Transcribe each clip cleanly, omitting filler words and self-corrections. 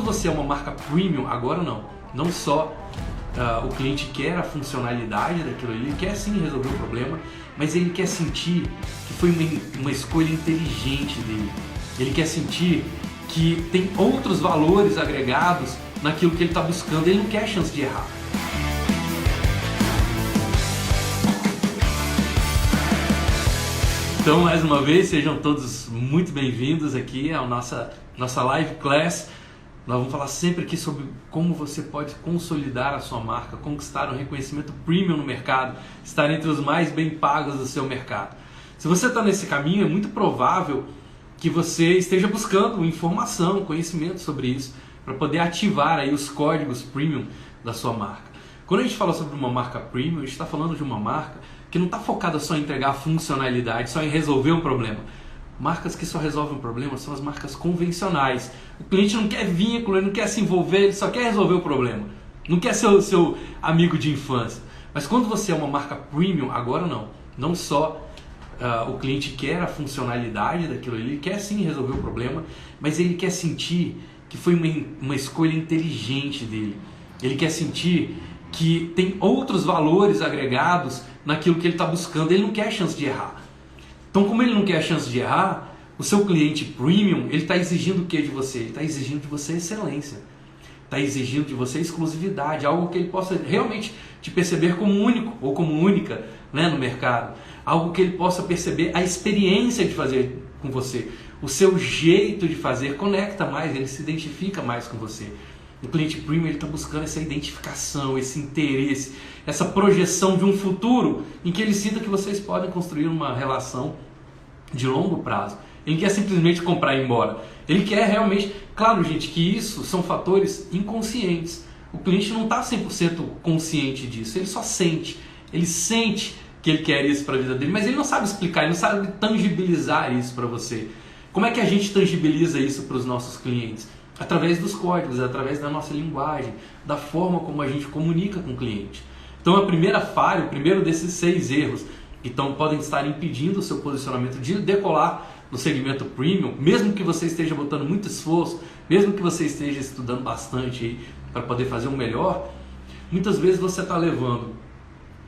você é uma marca premium, agora não só o cliente quer a funcionalidade daquilo ali, ele quer sim resolver o problema, mas ele quer sentir que foi uma escolha inteligente dele. Ele quer sentir que tem outros valores agregados naquilo que ele está buscando, ele não quer chance de errar. Então, mais uma vez, sejam todos muito bem-vindos aqui à nossa live class. Nós vamos falar sempre aqui sobre como você pode consolidar a sua marca, conquistar um reconhecimento premium no mercado, estar entre os mais bem pagos do seu mercado. Se você está nesse caminho, é muito provável que você esteja buscando informação, conhecimento sobre isso, para poder ativar aí os códigos premium da sua marca. Quando a gente fala sobre uma marca premium, a gente está falando de uma marca que não está focada só em entregar funcionalidade, só em resolver um problema. Marcas que só resolvem um problema são as marcas convencionais. O cliente não quer vínculo, ele não quer se envolver, ele só quer resolver o problema. Não quer ser o seu amigo de infância. Mas quando você é uma marca premium, agora não só o cliente quer a funcionalidade daquilo ali, ele quer sim resolver o problema, mas ele quer sentir que foi uma escolha inteligente dele. Ele quer sentir que tem outros valores agregados naquilo que ele está buscando, ele não quer chance de errar. Então, como ele não quer a chance de errar, o seu cliente premium, ele está exigindo o que de você? Ele está exigindo de você excelência, está exigindo de você exclusividade, algo que ele possa realmente te perceber como único ou como única, né, no mercado, algo que ele possa perceber a experiência de fazer com você, o seu jeito de fazer conecta mais, ele se identifica mais com você. O cliente premium está buscando essa identificação, esse interesse, essa projeção de um futuro em que ele sinta que vocês podem construir uma relação de longo prazo. Ele quer simplesmente comprar e ir embora. Ele quer realmente... Claro, gente, que isso são fatores inconscientes. O cliente não está 100% consciente disso, ele só sente. Ele sente que ele quer isso para a vida dele, mas ele não sabe explicar, ele não sabe tangibilizar isso para você. Como é que a gente tangibiliza isso para os nossos clientes? Através dos códigos, através da nossa linguagem, da forma como a gente comunica com o cliente. Então a primeira falha, o primeiro desses 6 erros, então podem estar impedindo o seu posicionamento de decolar no segmento premium, mesmo que você esteja botando muito esforço, mesmo que você esteja estudando bastante aí para poder fazer o melhor, muitas vezes você está levando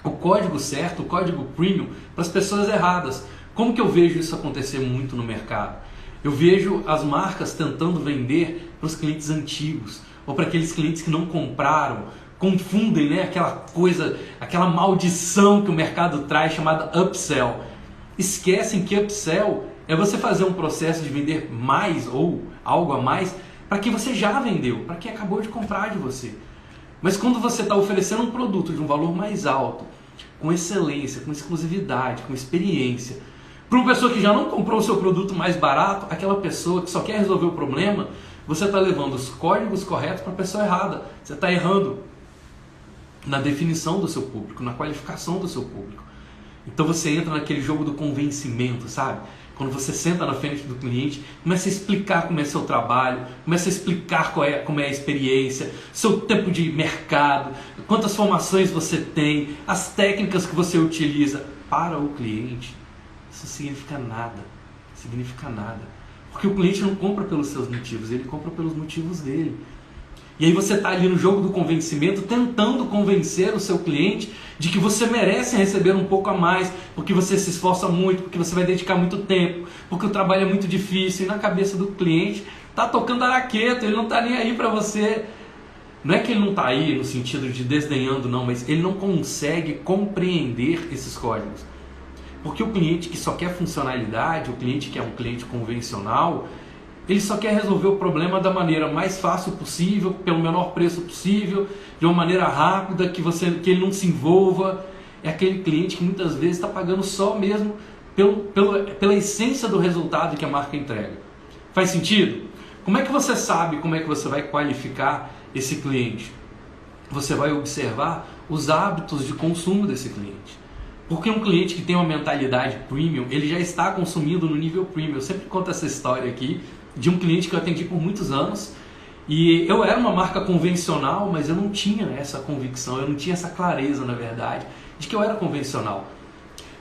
o código certo, o código premium, para as pessoas erradas. Como que eu vejo isso acontecer muito no mercado? Eu vejo as marcas tentando vender para os clientes antigos ou para aqueles clientes que não compraram, confundem, né, aquela coisa, aquela maldição que o mercado traz chamada upsell. Esquecem que upsell é você fazer um processo de vender mais ou algo a mais para quem você já vendeu, para quem acabou de comprar de você. Mas quando você está oferecendo um produto de um valor mais alto, com excelência, com exclusividade, com experiência, para uma pessoa que já não comprou o seu produto mais barato, aquela pessoa que só quer resolver o problema, você está levando os códigos corretos para a pessoa errada. Você está errando na definição do seu público, na qualificação do seu público. Então você entra naquele jogo do convencimento, sabe? Quando você senta na frente do cliente, começa a explicar como é seu trabalho, começa a explicar como é a experiência, seu tempo de mercado, quantas formações você tem, as técnicas que você utiliza. Para o cliente, isso significa nada, porque o cliente não compra pelos seus motivos, ele compra pelos motivos dele. E aí você está ali no jogo do convencimento, tentando convencer o seu cliente de que você merece receber um pouco a mais, porque você se esforça muito, porque você vai dedicar muito tempo, porque o trabalho é muito difícil, e na cabeça do cliente está tocando araqueto, ele não está nem aí para você. Não é que ele não está aí no sentido de desdenhando, não, mas ele não consegue compreender esses códigos. Porque o cliente que só quer funcionalidade, o cliente que é um cliente convencional, ele só quer resolver o problema da maneira mais fácil possível, pelo menor preço possível, de uma maneira rápida, que ele não se envolva. É aquele cliente que muitas vezes está pagando só mesmo pela essência do resultado que a marca entrega. Faz sentido? Como é que você sabe como é que você vai qualificar esse cliente? Você vai observar os hábitos de consumo desse cliente. Porque um cliente que tem uma mentalidade premium, ele já está consumindo no nível premium. Eu sempre conto essa história aqui de um cliente que eu atendi por muitos anos. E eu era uma marca convencional, mas eu não tinha essa convicção, eu não tinha essa clareza, na verdade, de que eu era convencional.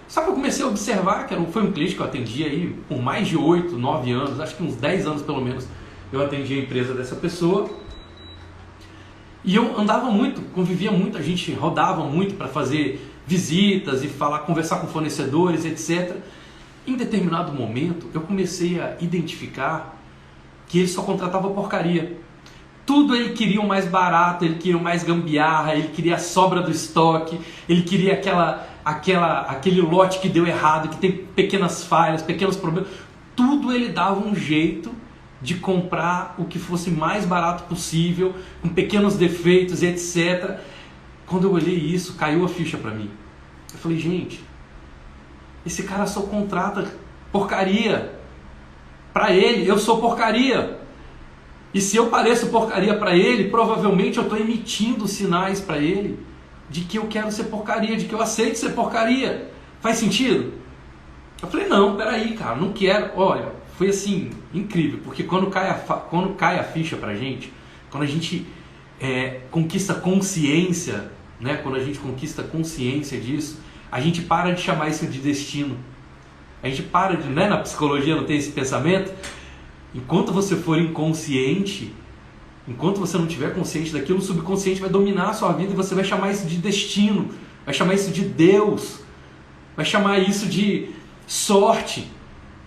Só que eu comecei a observar que foi um cliente que eu atendi aí por mais de 8, 9 anos, acho que uns 10 anos pelo menos, eu atendi a empresa dessa pessoa. E eu andava muito, convivia muito, a gente rodava muito para fazer visitas e conversar com fornecedores, etc. Em determinado momento, eu comecei a identificar que ele só contratava porcaria. Tudo ele queria o mais barato, ele queria o mais gambiarra, ele queria a sobra do estoque, ele queria aquele lote que deu errado, que tem pequenas falhas, pequenos problemas. Tudo ele dava um jeito de comprar o que fosse mais barato possível, com pequenos defeitos, etc. Quando eu olhei isso, caiu a ficha para mim. Eu falei, gente, esse cara só contrata porcaria. Para ele, eu sou porcaria. E se eu pareço porcaria para ele, provavelmente eu estou emitindo sinais para ele de que eu quero ser porcaria, de que eu aceito ser porcaria. Faz sentido? Eu falei, não, peraí, cara, não quero. Olha, foi assim, incrível, porque quando cai a ficha pra gente, quando a gente conquista consciência, né, quando a gente conquista consciência disso, a gente para de chamar isso de destino. A gente para de, né, na psicologia não tem esse pensamento? Enquanto você for inconsciente, enquanto você não tiver consciente daquilo, o subconsciente vai dominar a sua vida e você vai chamar isso de destino, vai chamar isso de Deus, vai chamar isso de sorte.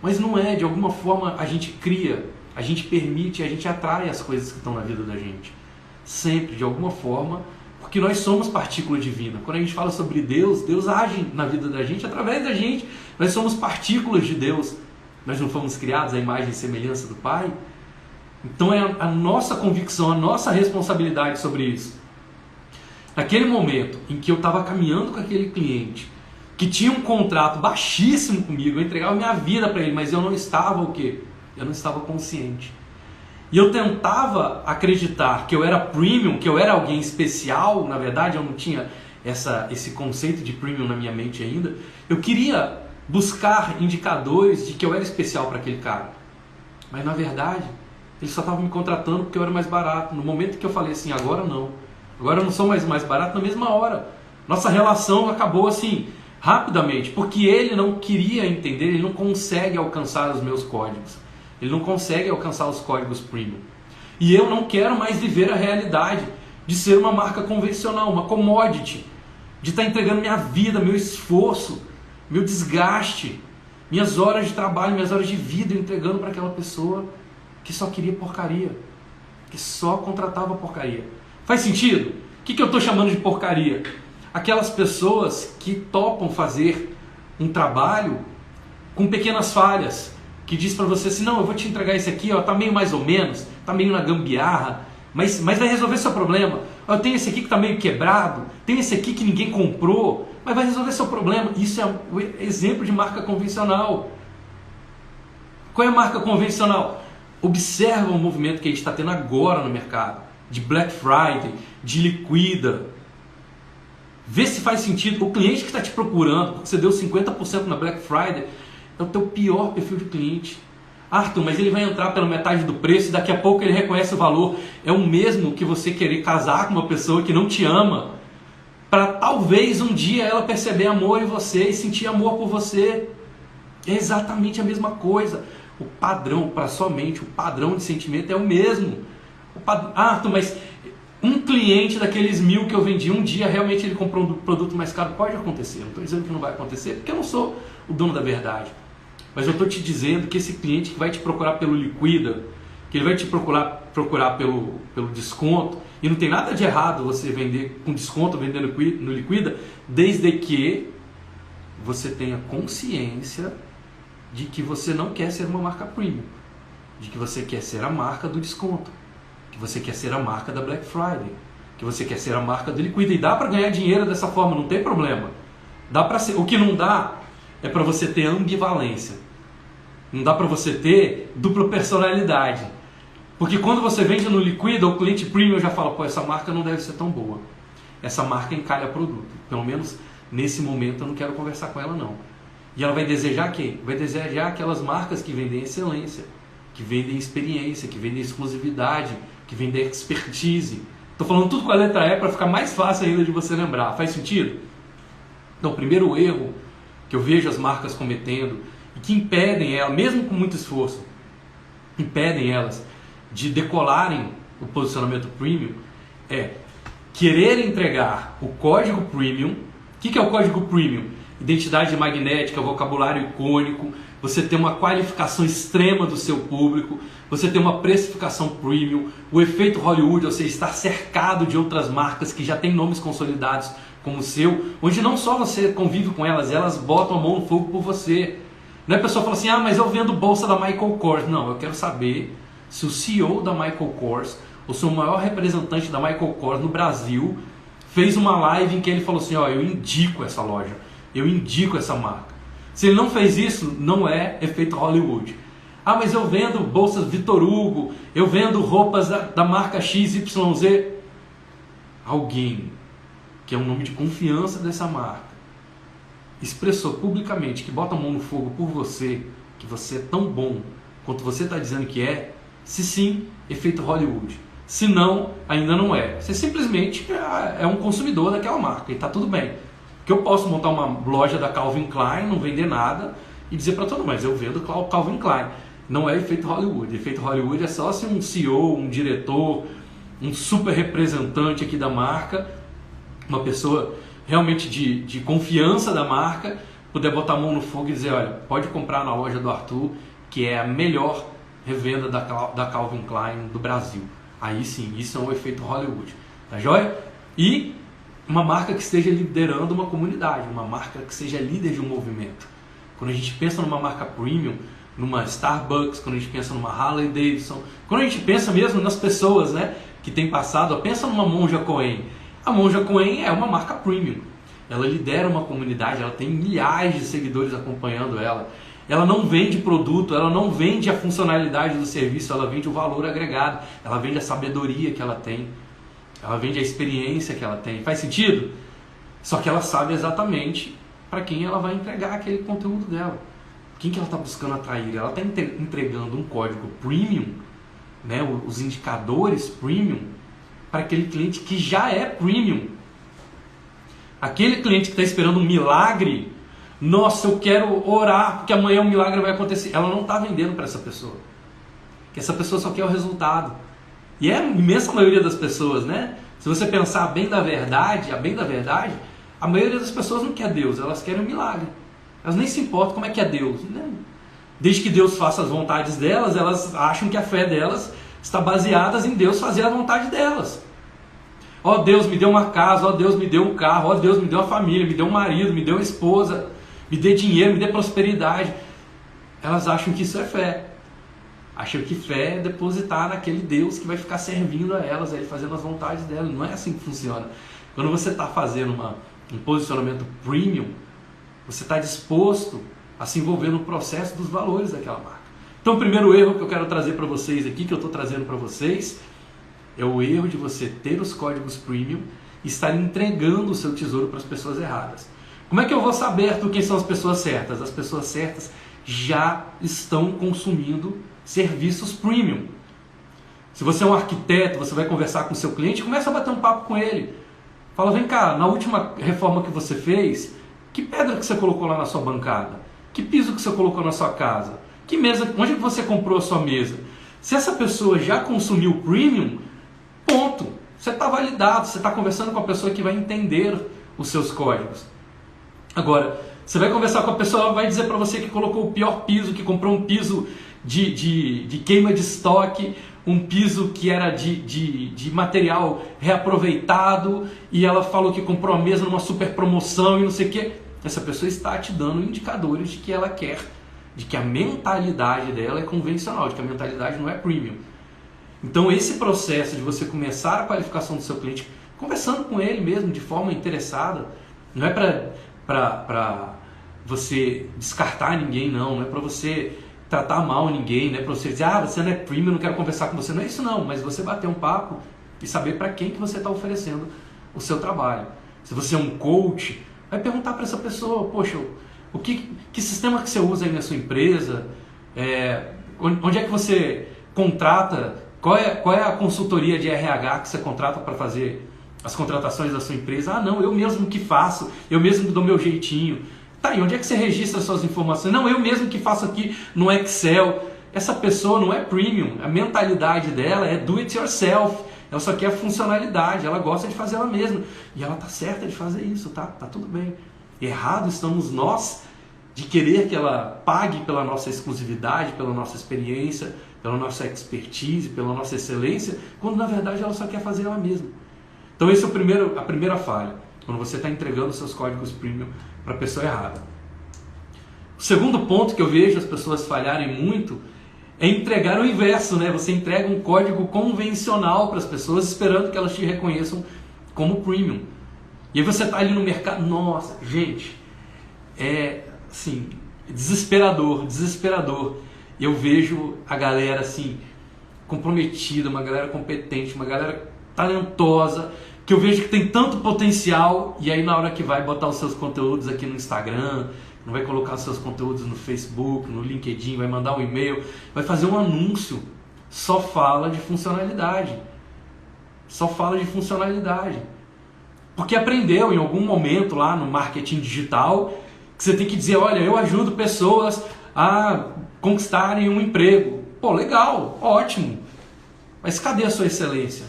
Mas não é, de alguma forma a gente cria, a gente permite, a gente atrai as coisas que estão na vida da gente. Sempre, de alguma forma, porque nós somos partícula divina. Quando a gente fala sobre Deus, Deus age na vida da gente através da gente. Nós somos partículas de Deus. Nós não fomos criados à imagem e semelhança do Pai? Então é a nossa convicção, a nossa responsabilidade sobre isso. Naquele momento em que eu estava caminhando com aquele cliente, que tinha um contrato baixíssimo comigo, eu entregava minha vida para ele, mas eu não estava o quê? Eu não estava consciente. E eu tentava acreditar que eu era premium, que eu era alguém especial. Na verdade eu não tinha esse conceito de premium na minha mente ainda. Eu queria buscar indicadores de que eu era especial para aquele cara. Mas na verdade, ele só estava me contratando porque eu era mais barato. No momento que eu falei assim, agora não. Agora eu não sou mais barato, na mesma hora. Nossa relação acabou assim, rapidamente. Porque ele não queria entender, ele não consegue alcançar os meus códigos. Ele não consegue alcançar os códigos premium. E eu não quero mais viver a realidade de ser uma marca convencional, uma commodity. De estar entregando minha vida, meu esforço, meu desgaste, minhas horas de trabalho, minhas horas de vida entregando para aquela pessoa que só queria porcaria, que só contratava porcaria. Faz sentido? O que eu estou chamando de porcaria? Aquelas pessoas que topam fazer um trabalho com pequenas falhas, que diz para você assim, não, eu vou te entregar esse aqui, ó, tá meio mais ou menos, tá meio na gambiarra, mas vai resolver seu problema. Eu tenho esse aqui que tá meio quebrado, tenho esse aqui que ninguém comprou, mas vai resolver seu problema. Isso é um exemplo de marca convencional. Qual é a marca convencional? Observa o movimento que a gente está tendo agora no mercado, de Black Friday, de liquida. Vê se faz sentido. O cliente que está te procurando, porque você deu 50% na Black Friday, é o teu pior perfil de cliente. Arthur, mas ele vai entrar pela metade do preço e daqui a pouco ele reconhece o valor. É o mesmo que você querer casar com uma pessoa que não te ama, para talvez um dia ela perceber amor em você e sentir amor por você. É exatamente a mesma coisa. O padrão, para sua mente, o padrão de sentimento é o mesmo. Arthur, mas um cliente daqueles 1000 que eu vendi, um dia realmente ele comprou um produto mais caro. Pode acontecer, não estou dizendo que não vai acontecer, porque eu não sou o dono da verdade. Mas eu estou te dizendo que esse cliente que vai te procurar pelo liquida, que ele vai te procurar pelo desconto, e não tem nada de errado você vender com desconto, vender no liquida, desde que você tenha consciência de que você não quer ser uma marca premium, de que você quer ser a marca do desconto, que você quer ser a marca da Black Friday, que você quer ser a marca do liquida, e dá para ganhar dinheiro dessa forma, não tem problema. Dá para ser. O que não dá é para você ter ambivalência, não dá para você ter dupla personalidade, porque quando você vende no liquida, o cliente premium já fala, pô, essa marca não deve ser tão boa, essa marca encalha produto, pelo menos nesse momento eu não quero conversar com ela não. E ela vai desejar quem? Vai desejar aquelas marcas que vendem excelência, que vendem experiência, que vendem exclusividade, que vendem expertise. Estou falando tudo com a letra E para ficar mais fácil ainda de você lembrar. Faz sentido? Então, o primeiro erro que eu vejo as marcas cometendo e que impedem elas, mesmo com muito esforço, impedem elas de decolarem o posicionamento premium, é querer entregar o código premium. O que é o código premium? Identidade magnética, vocabulário icônico, você tem uma qualificação extrema do seu público, você tem uma precificação premium, o efeito Hollywood, ou seja, estar cercado de outras marcas que já têm nomes consolidados como o seu, onde não só você convive com elas, elas botam a mão no fogo por você. Não é a pessoa fala assim, mas eu vendo bolsa da Michael Kors. Não, eu quero saber se o CEO da Michael Kors, ou se o maior representante da Michael Kors no Brasil, fez uma live em que ele falou assim, eu indico essa loja, eu indico essa marca. Se ele não fez isso, não é efeito Hollywood. Mas eu vendo bolsas Vitor Hugo, eu vendo roupas da marca XYZ. Alguém que é um nome de confiança dessa marca expressou publicamente que bota a mão no fogo por você, que você é tão bom quanto você está dizendo que é, se sim, efeito Hollywood. Se não, ainda não é. Você simplesmente é um consumidor daquela marca e está tudo bem. Porque eu posso montar uma loja da Calvin Klein, não vender nada e dizer para todo mundo, mas eu vendo Calvin Klein. Não é efeito Hollywood. Efeito Hollywood é só se um CEO, um diretor, um super representante aqui da marca, uma pessoa realmente de confiança da marca, puder botar a mão no fogo e dizer, olha, pode comprar na loja do Arthur, que é a melhor revenda da Calvin Klein do Brasil. Aí sim, isso é um efeito Hollywood. Tá joia? E uma marca que esteja liderando uma comunidade, uma marca que seja líder de um movimento. Quando a gente pensa numa marca premium, numa Starbucks, quando a gente pensa numa Harley Davidson, quando a gente pensa mesmo nas pessoas, né, que tem passado, pensa numa Monja Coen. A Monja Coen é uma marca premium. Ela lidera uma comunidade, ela tem milhares de seguidores acompanhando ela. Ela não vende produto, ela não vende a funcionalidade do serviço, ela vende o valor agregado, ela vende a sabedoria que ela tem, ela vende a experiência que ela tem. Faz sentido? Só que ela sabe exatamente para quem ela vai entregar aquele conteúdo dela. Quem que ela está buscando atrair? Ela está entregando um código premium, né, os indicadores premium, para aquele cliente que já é premium. Aquele cliente que está esperando um milagre, nossa, eu quero orar porque amanhã um milagre vai acontecer. Ela não está vendendo para essa pessoa. Porque essa pessoa só quer o resultado. E é a imensa maioria das pessoas, né? Se você pensar bem da verdade, a maioria das pessoas não quer Deus, elas querem um milagre. Elas nem se importam como é que é Deus, né? Desde que Deus faça as vontades delas, elas acham que a fé delas está baseada em Deus fazer a vontade delas. Ó Deus, me deu uma casa, ó Deus, me deu um carro, ó Deus, me deu uma família, me deu um marido, me deu uma esposa, me dê dinheiro, me dê prosperidade. Elas acham que isso é fé. Acham que fé é depositar naquele Deus que vai ficar servindo a elas, aí, fazendo as vontades delas. Não é assim que funciona. Quando você está fazendo um posicionamento premium, você está disposto a se envolver no processo dos valores daquela marca. Então o primeiro erro que eu quero trazer para vocês aqui, que eu estou trazendo para vocês, é o erro de você ter os códigos premium e estar entregando o seu tesouro para as pessoas erradas. Como é que eu vou saber, Arthur, quem são as pessoas certas? As pessoas certas já estão consumindo serviços premium. Se você é um arquiteto, você vai conversar com o seu cliente, começa a bater um papo com ele. Fala, vem cá, na última reforma que você fez, que pedra que você colocou lá na sua bancada? Que piso que você colocou na sua casa? Que mesa, onde você comprou a sua mesa? Se essa pessoa já consumiu premium, ponto. Você está validado, você está conversando com a pessoa que vai entender os seus códigos. Agora, você vai conversar com a pessoa, ela vai dizer para você que colocou o pior piso, que comprou um piso de queima de estoque, um piso que era de material reaproveitado, e ela falou que comprou a mesa numa super promoção e não sei o que. Essa pessoa está te dando indicadores de que ela quer, de que a mentalidade dela é convencional, de que a mentalidade não é premium. Então esse processo de você começar a qualificação do seu cliente, conversando com ele mesmo de forma interessada, não é para você descartar ninguém, não é para você tratar mal ninguém, não é para você dizer, você não é premium, eu não quero conversar com você, não é isso não, mas você bater um papo e saber para quem que você está oferecendo o seu trabalho. Se você é um coach, vai perguntar para essa pessoa, poxa, que sistema que você usa aí na sua empresa, onde é que você contrata, qual é a consultoria de RH que você contrata para fazer as contratações da sua empresa? Não, eu mesmo que faço, eu mesmo dou meu jeitinho. Tá, e onde é que você registra suas informações? Não, eu mesmo que faço aqui no Excel. Essa pessoa não é premium, a mentalidade dela é do it yourself. ela só quer a funcionalidade, ela gosta de fazer ela mesma. E ela está certa de fazer isso, tá tudo bem. Errado estamos nós de querer que ela pague pela nossa exclusividade, pela nossa experiência, pela nossa expertise, pela nossa excelência, quando na verdade ela só quer fazer ela mesma. Então esse é a primeira falha, quando você está entregando seus códigos premium para a pessoa errada. O segundo ponto que eu vejo as pessoas falharem muito é entregar o inverso, né? Você entrega um código convencional para as pessoas esperando que elas te reconheçam como premium. E aí você está ali no mercado, nossa, gente, é assim, desesperador. Eu vejo a galera assim, comprometida, uma galera competente, uma galera talentosa, que eu vejo que tem tanto potencial, e aí na hora que vai botar os seus conteúdos aqui no Instagram, não vai colocar os seus conteúdos no Facebook, no LinkedIn, vai mandar um e-mail, vai fazer um anúncio, só fala de funcionalidade. Porque aprendeu em algum momento lá no marketing digital que você tem que dizer, olha, eu ajudo pessoas a conquistarem um emprego. Pô, legal, ótimo. Mas cadê a sua excelência?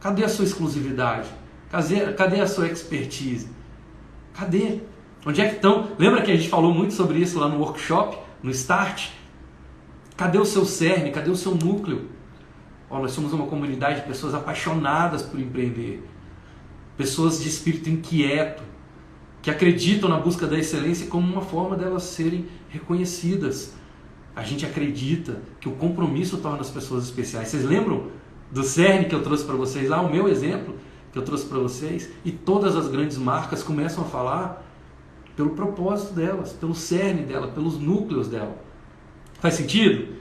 Cadê a sua exclusividade? Cadê a sua expertise? Cadê? Onde é que estão? Lembra que a gente falou muito sobre isso lá no workshop, no Start? Cadê o seu cerne? Cadê o seu núcleo? Nós somos uma comunidade de pessoas apaixonadas por empreender. Pessoas de espírito inquieto, que acreditam na busca da excelência como uma forma delas serem reconhecidas. A gente acredita que o compromisso torna as pessoas especiais. Vocês lembram do cerne que eu trouxe para vocês lá? O meu exemplo que eu trouxe para vocês? E todas as grandes marcas começam a falar pelo propósito delas, pelo cerne dela, pelos núcleos dela. Faz sentido?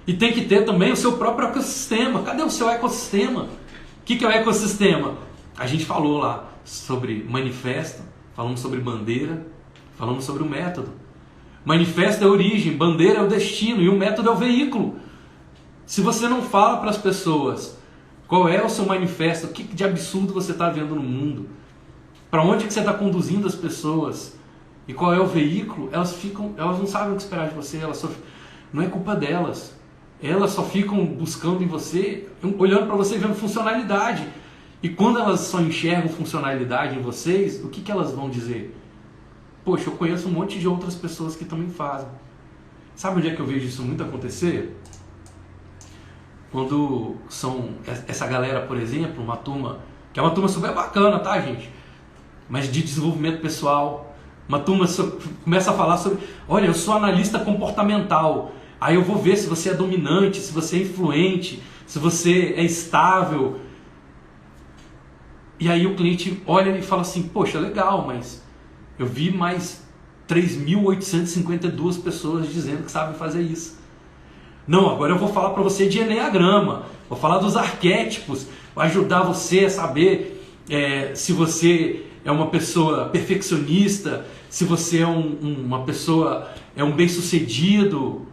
E tem que ter também o seu próprio ecossistema. Cadê o seu ecossistema? O que é o ecossistema? A gente falou lá sobre manifesto, falamos sobre bandeira, falamos sobre o método. Manifesto é a origem, bandeira é o destino e o método é o veículo. Se você não fala para as pessoas qual é o seu manifesto, o que de absurdo você está vendo no mundo, para onde que você está conduzindo as pessoas e qual é o veículo, elas não sabem o que esperar de você, não é culpa delas. Elas só ficam buscando em você, olhando para você e vendo funcionalidade. E quando elas só enxergam funcionalidade em vocês, o que elas vão dizer? Poxa, eu conheço um monte de outras pessoas que também fazem. Sabe onde é que eu vejo isso muito acontecer? Quando são essa galera, por exemplo, uma turma, que é uma turma super bacana, tá, gente? Mas de desenvolvimento pessoal. Uma turma começa a falar sobre, olha, eu sou analista comportamental. Aí eu vou ver se você é dominante, se você é influente, se você é estável. E aí o cliente olha e fala assim, poxa, legal, mas eu vi mais 3.852 pessoas dizendo que sabem fazer isso. Não, agora eu vou falar para você de Enneagrama, vou falar dos arquétipos, vou ajudar você a saber se você é uma pessoa perfeccionista, se você é uma pessoa, um bem-sucedido.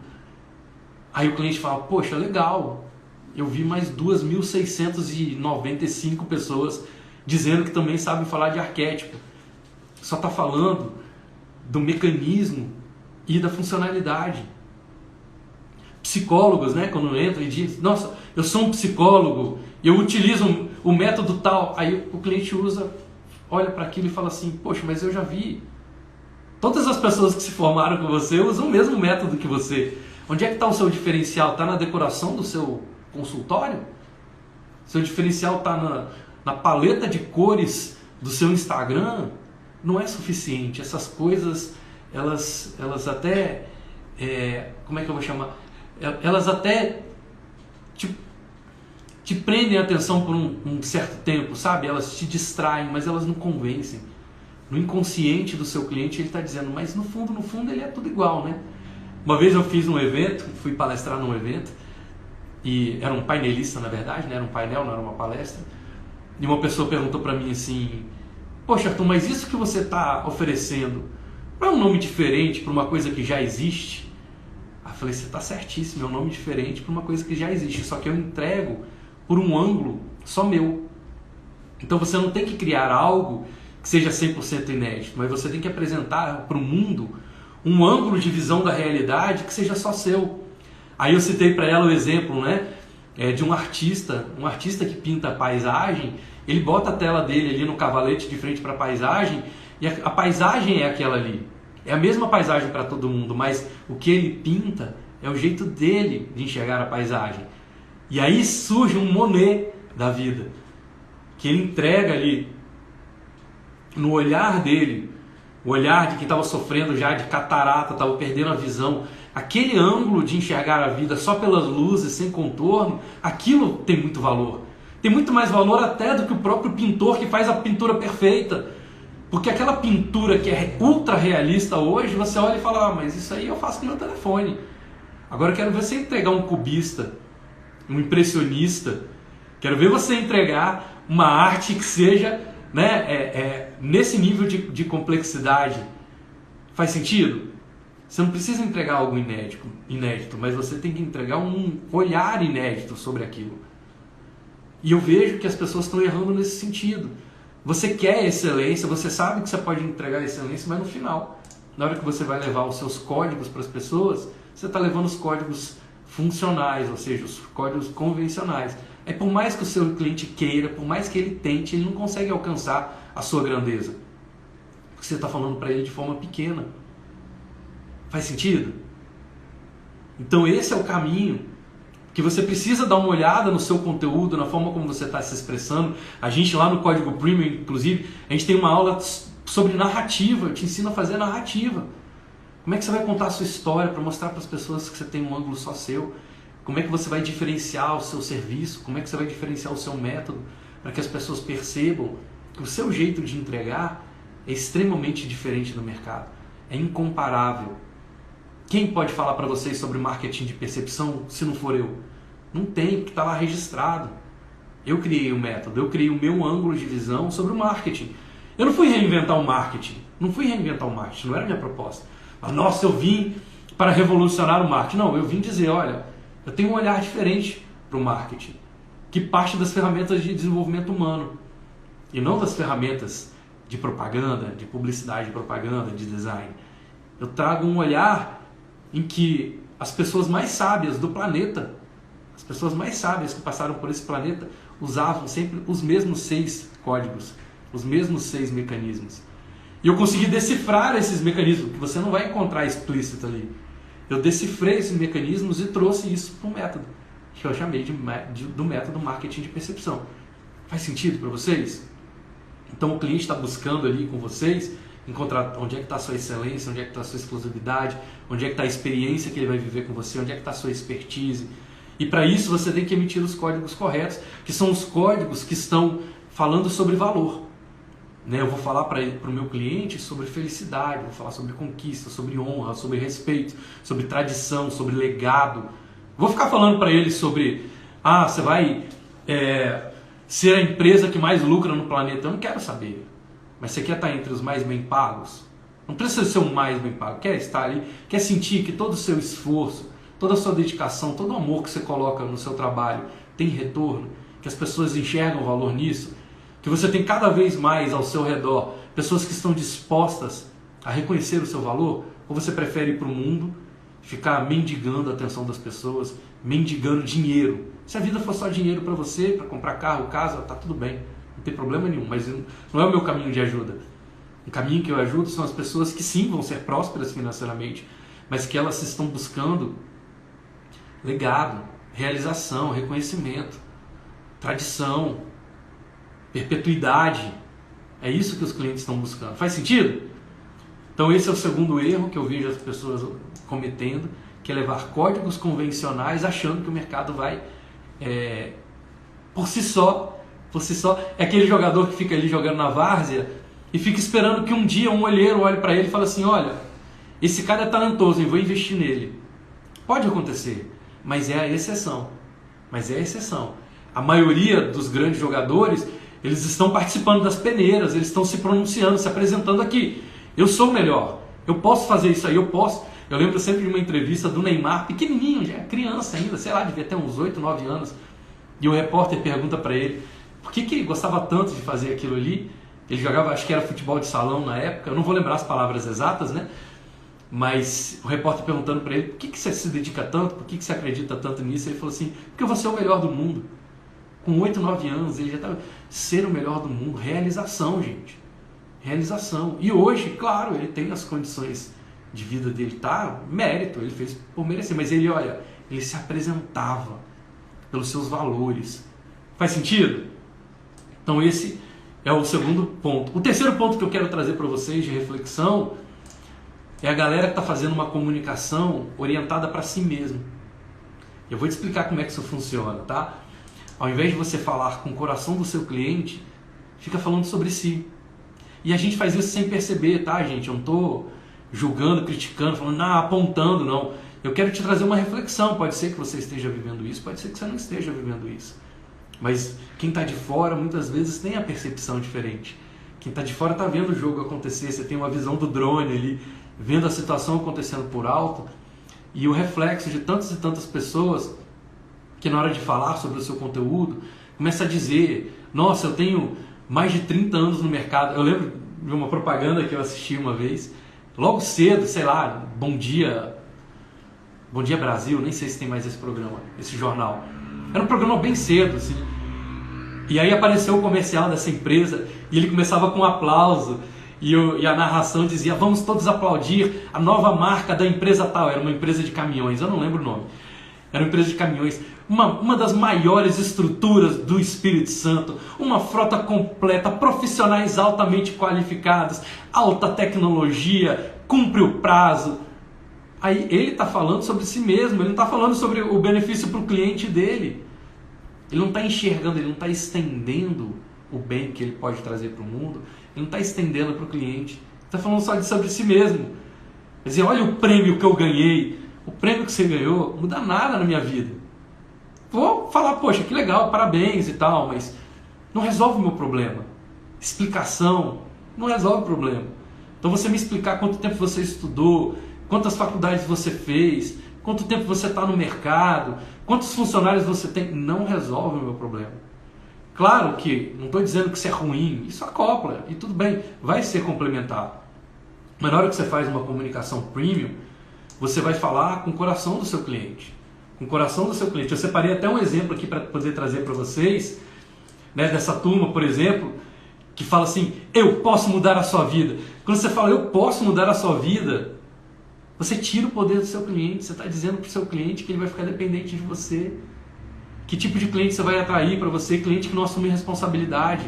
Aí o cliente fala, poxa, legal, eu vi mais 2.695 pessoas dizendo que também sabem falar de arquétipo. Só está falando do mecanismo e da funcionalidade. Psicólogos, né, quando entram e dizem, nossa, eu sou um psicólogo, eu utilizo o método tal. Aí o cliente olha para aquilo e fala assim, poxa, mas eu já vi. Todas as pessoas que se formaram com você usam o mesmo método que você. Onde é que está o seu diferencial? Está na decoração do seu consultório? Seu diferencial está na paleta de cores do seu Instagram? Não é suficiente. Essas coisas, elas até, como é que eu vou chamar? Elas até te prendem a atenção por um certo tempo, sabe? Elas te distraem, mas elas não convencem. No inconsciente do seu cliente, ele está dizendo, mas no fundo ele é tudo igual, né? Uma vez eu fiz um evento, fui palestrar num evento, e era um painelista, na verdade, né? Era um painel, não era uma palestra, e uma pessoa perguntou para mim assim, poxa, Arthur, mas isso que você está oferecendo não é um nome diferente para uma coisa que já existe? Aí eu falei, você está certíssimo, é um nome diferente para uma coisa que já existe, só que eu entrego por um ângulo só meu. Então você não tem que criar algo que seja 100% inédito, mas você tem que apresentar para o mundo um ângulo de visão da realidade que seja só seu. Aí eu citei para ela o exemplo, né, de um artista que pinta paisagem, ele bota a tela dele ali no cavalete de frente para a paisagem, e a paisagem é aquela ali. É a mesma paisagem para todo mundo, mas o que ele pinta é o jeito dele de enxergar a paisagem. E aí surge um Monet da vida, que ele entrega ali, no olhar dele, o olhar de quem estava sofrendo já de catarata, estava perdendo a visão, aquele ângulo de enxergar a vida só pelas luzes, sem contorno, aquilo tem muito valor. Tem muito mais valor até do que o próprio pintor que faz a pintura perfeita. Porque aquela pintura que é ultra realista hoje, você olha e fala, mas isso aí eu faço com meu telefone. Agora eu quero ver você entregar um cubista, um impressionista, quero ver você entregar uma arte que seja, né, nesse nível de complexidade. Faz sentido? Você não precisa entregar algo inédito, mas você tem que entregar um olhar inédito sobre aquilo. E eu vejo que as pessoas estão errando nesse sentido. Você quer excelência, você sabe que você pode entregar excelência, mas no final, na hora que você vai levar os seus códigos para as pessoas, você está levando os códigos funcionais, ou seja, os códigos convencionais. É por mais que o seu cliente queira, por mais que ele tente, ele não consegue alcançar a sua grandeza. Porque você está falando para ele de forma pequena. Faz sentido? Então esse é o caminho que você precisa dar uma olhada no seu conteúdo, na forma como você está se expressando. A gente lá no Código Premium, inclusive, a gente tem uma aula sobre narrativa. Eu te ensino a fazer narrativa. Como é que você vai contar a sua história para mostrar para as pessoas que você tem um ângulo só seu? Como é que você vai diferenciar o seu serviço? Como é que você vai diferenciar o seu método para que as pessoas percebam que o seu jeito de entregar é extremamente diferente do mercado? É incomparável. Quem pode falar para vocês sobre marketing de percepção se não for eu? Não tem, porque está lá registrado. Eu criei o método, eu criei o meu ângulo de visão sobre o marketing. Eu não fui reinventar o marketing, não era a minha proposta. Mas, nossa, eu vim para revolucionar o marketing. Não, eu vim dizer, olha, eu tenho um olhar diferente para o marketing, que parte das ferramentas de desenvolvimento humano, e não das ferramentas de propaganda, de publicidade, de propaganda, de design. Eu trago um olhar em que as pessoas mais sábias do planeta, as pessoas mais sábias que passaram por esse planeta, usavam sempre os mesmos 6 códigos, os mesmos 6 mecanismos. E eu consegui decifrar esses mecanismos, que você não vai encontrar explícito ali. Eu decifrei esses mecanismos e trouxe isso para o método, que eu chamei do método marketing de percepção. Faz sentido para vocês? Então o cliente está buscando ali com vocês encontrar onde é que está a sua excelência, onde é que está a sua exclusividade, onde é que está a experiência que ele vai viver com você, onde é que está a sua expertise. E para isso você tem que emitir os códigos corretos, que são os códigos que estão falando sobre valor. Eu vou falar para o meu cliente sobre felicidade, vou falar sobre conquista, sobre honra, sobre respeito, sobre tradição, sobre legado. Vou ficar falando para ele sobre, você vai ser a empresa que mais lucra no planeta. Eu não quero saber. Mas você quer estar entre os mais bem pagos? Não precisa ser o mais bem pago. Quer estar ali? Quer sentir que todo o seu esforço, toda a sua dedicação, todo o amor que você coloca no seu trabalho tem retorno? Que as pessoas enxergam o valor nisso? Que você tem cada vez mais ao seu redor pessoas que estão dispostas a reconhecer o seu valor? Ou você prefere ir para o mundo, ficar mendigando a atenção das pessoas, mendigando dinheiro? Se a vida for só dinheiro para você, para comprar carro, casa, tá tudo bem. Não tem problema nenhum, mas não é o meu caminho de ajuda. O caminho que eu ajudo são as pessoas que sim vão ser prósperas financeiramente, mas que elas estão buscando legado, realização, reconhecimento, tradição, perpetuidade. É isso que os clientes estão buscando. Faz sentido? Então esse é o segundo erro que eu vejo as pessoas cometendo, que é levar códigos convencionais achando que o mercado vai, por si só, é aquele jogador que fica ali jogando na várzea e fica esperando que um dia um olheiro olhe para ele e fale assim, olha, esse cara é talentoso, eu vou investir nele. Pode acontecer, mas é a exceção. A maioria dos grandes jogadores, eles estão participando das peneiras, eles estão se pronunciando, se apresentando aqui. Eu sou o melhor, eu posso fazer isso aí, eu posso. Eu lembro sempre de uma entrevista do Neymar, pequenininho, já criança ainda, sei lá, devia ter uns 8, 9 anos. E o repórter pergunta para ele, por que ele gostava tanto de fazer aquilo ali? Ele jogava, acho que era futebol de salão na época, eu não vou lembrar as palavras exatas, né? Mas o repórter perguntando para ele, por que você se dedica tanto, por que você acredita tanto nisso? Ele falou assim, porque eu vou ser o melhor do mundo. Com 8, 9 anos, ele já estava ser o melhor do mundo. Realização, gente. Realização. E hoje, claro, ele tem as condições de vida dele, tá? Mérito, ele fez por merecer. Mas ele, olha, ele se apresentava pelos seus valores. Faz sentido? Então esse é o segundo ponto. O terceiro ponto que eu quero trazer para vocês de reflexão é a galera que está fazendo uma comunicação orientada para si mesmo. Eu vou te explicar como é que isso funciona, tá? Ao invés de você falar com o coração do seu cliente, fica falando sobre si. E a gente faz isso sem perceber, tá, gente? Eu não estou julgando, criticando, falando, não, apontando, não. Eu quero te trazer uma reflexão. Pode ser que você esteja vivendo isso, pode ser que você não esteja vivendo isso. Mas quem está de fora, muitas vezes, tem a percepção diferente. Quem está de fora está vendo o jogo acontecer, você tem uma visão do drone ali, vendo a situação acontecendo por alto, e o reflexo de tantas e tantas pessoas que na hora de falar sobre o seu conteúdo, começa a dizer, nossa, eu tenho mais de 30 anos no mercado. Eu lembro de uma propaganda que eu assisti uma vez, logo cedo, sei lá, Bom Dia Brasil, nem sei se tem mais esse programa, esse jornal. Era um programa bem cedo, assim. E aí apareceu o comercial dessa empresa e ele começava com um aplauso e a narração dizia, vamos todos aplaudir a nova marca da empresa tal. Era uma empresa de caminhões, eu não lembro o nome. Era uma empresa de caminhões, uma das maiores estruturas do Espírito Santo, uma frota completa, profissionais altamente qualificados, alta tecnologia, cumpre o prazo. Aí ele está falando sobre si mesmo, ele não está falando sobre o benefício para o cliente dele. Ele não está enxergando, ele não está estendendo o bem que ele pode trazer para o mundo, ele não está estendendo para o cliente. Ele está falando só sobre si mesmo. Quer dizer, olha o prêmio que eu ganhei, o prêmio que você ganhou, não muda nada na minha vida. Vou falar, poxa, que legal, parabéns e tal, mas não resolve o meu problema. Explicação não resolve o problema. Então você me explicar quanto tempo você estudou, quantas faculdades você fez, quanto tempo você está no mercado, quantos funcionários você tem, não resolve o meu problema. Claro que, não estou dizendo que isso é ruim, isso acopla, e tudo bem, vai ser complementar. Mas na hora que você faz uma comunicação premium, você vai falar com o coração do seu cliente. Com o coração do seu cliente. Eu separei até um exemplo aqui para poder trazer para vocês, né, dessa turma, por exemplo, que fala assim, eu posso mudar a sua vida. Quando você fala, eu posso mudar a sua vida, você tira o poder do seu cliente, você está dizendo para o seu cliente que ele vai ficar dependente de você. Que tipo de cliente você vai atrair para você? Cliente que não assume responsabilidade.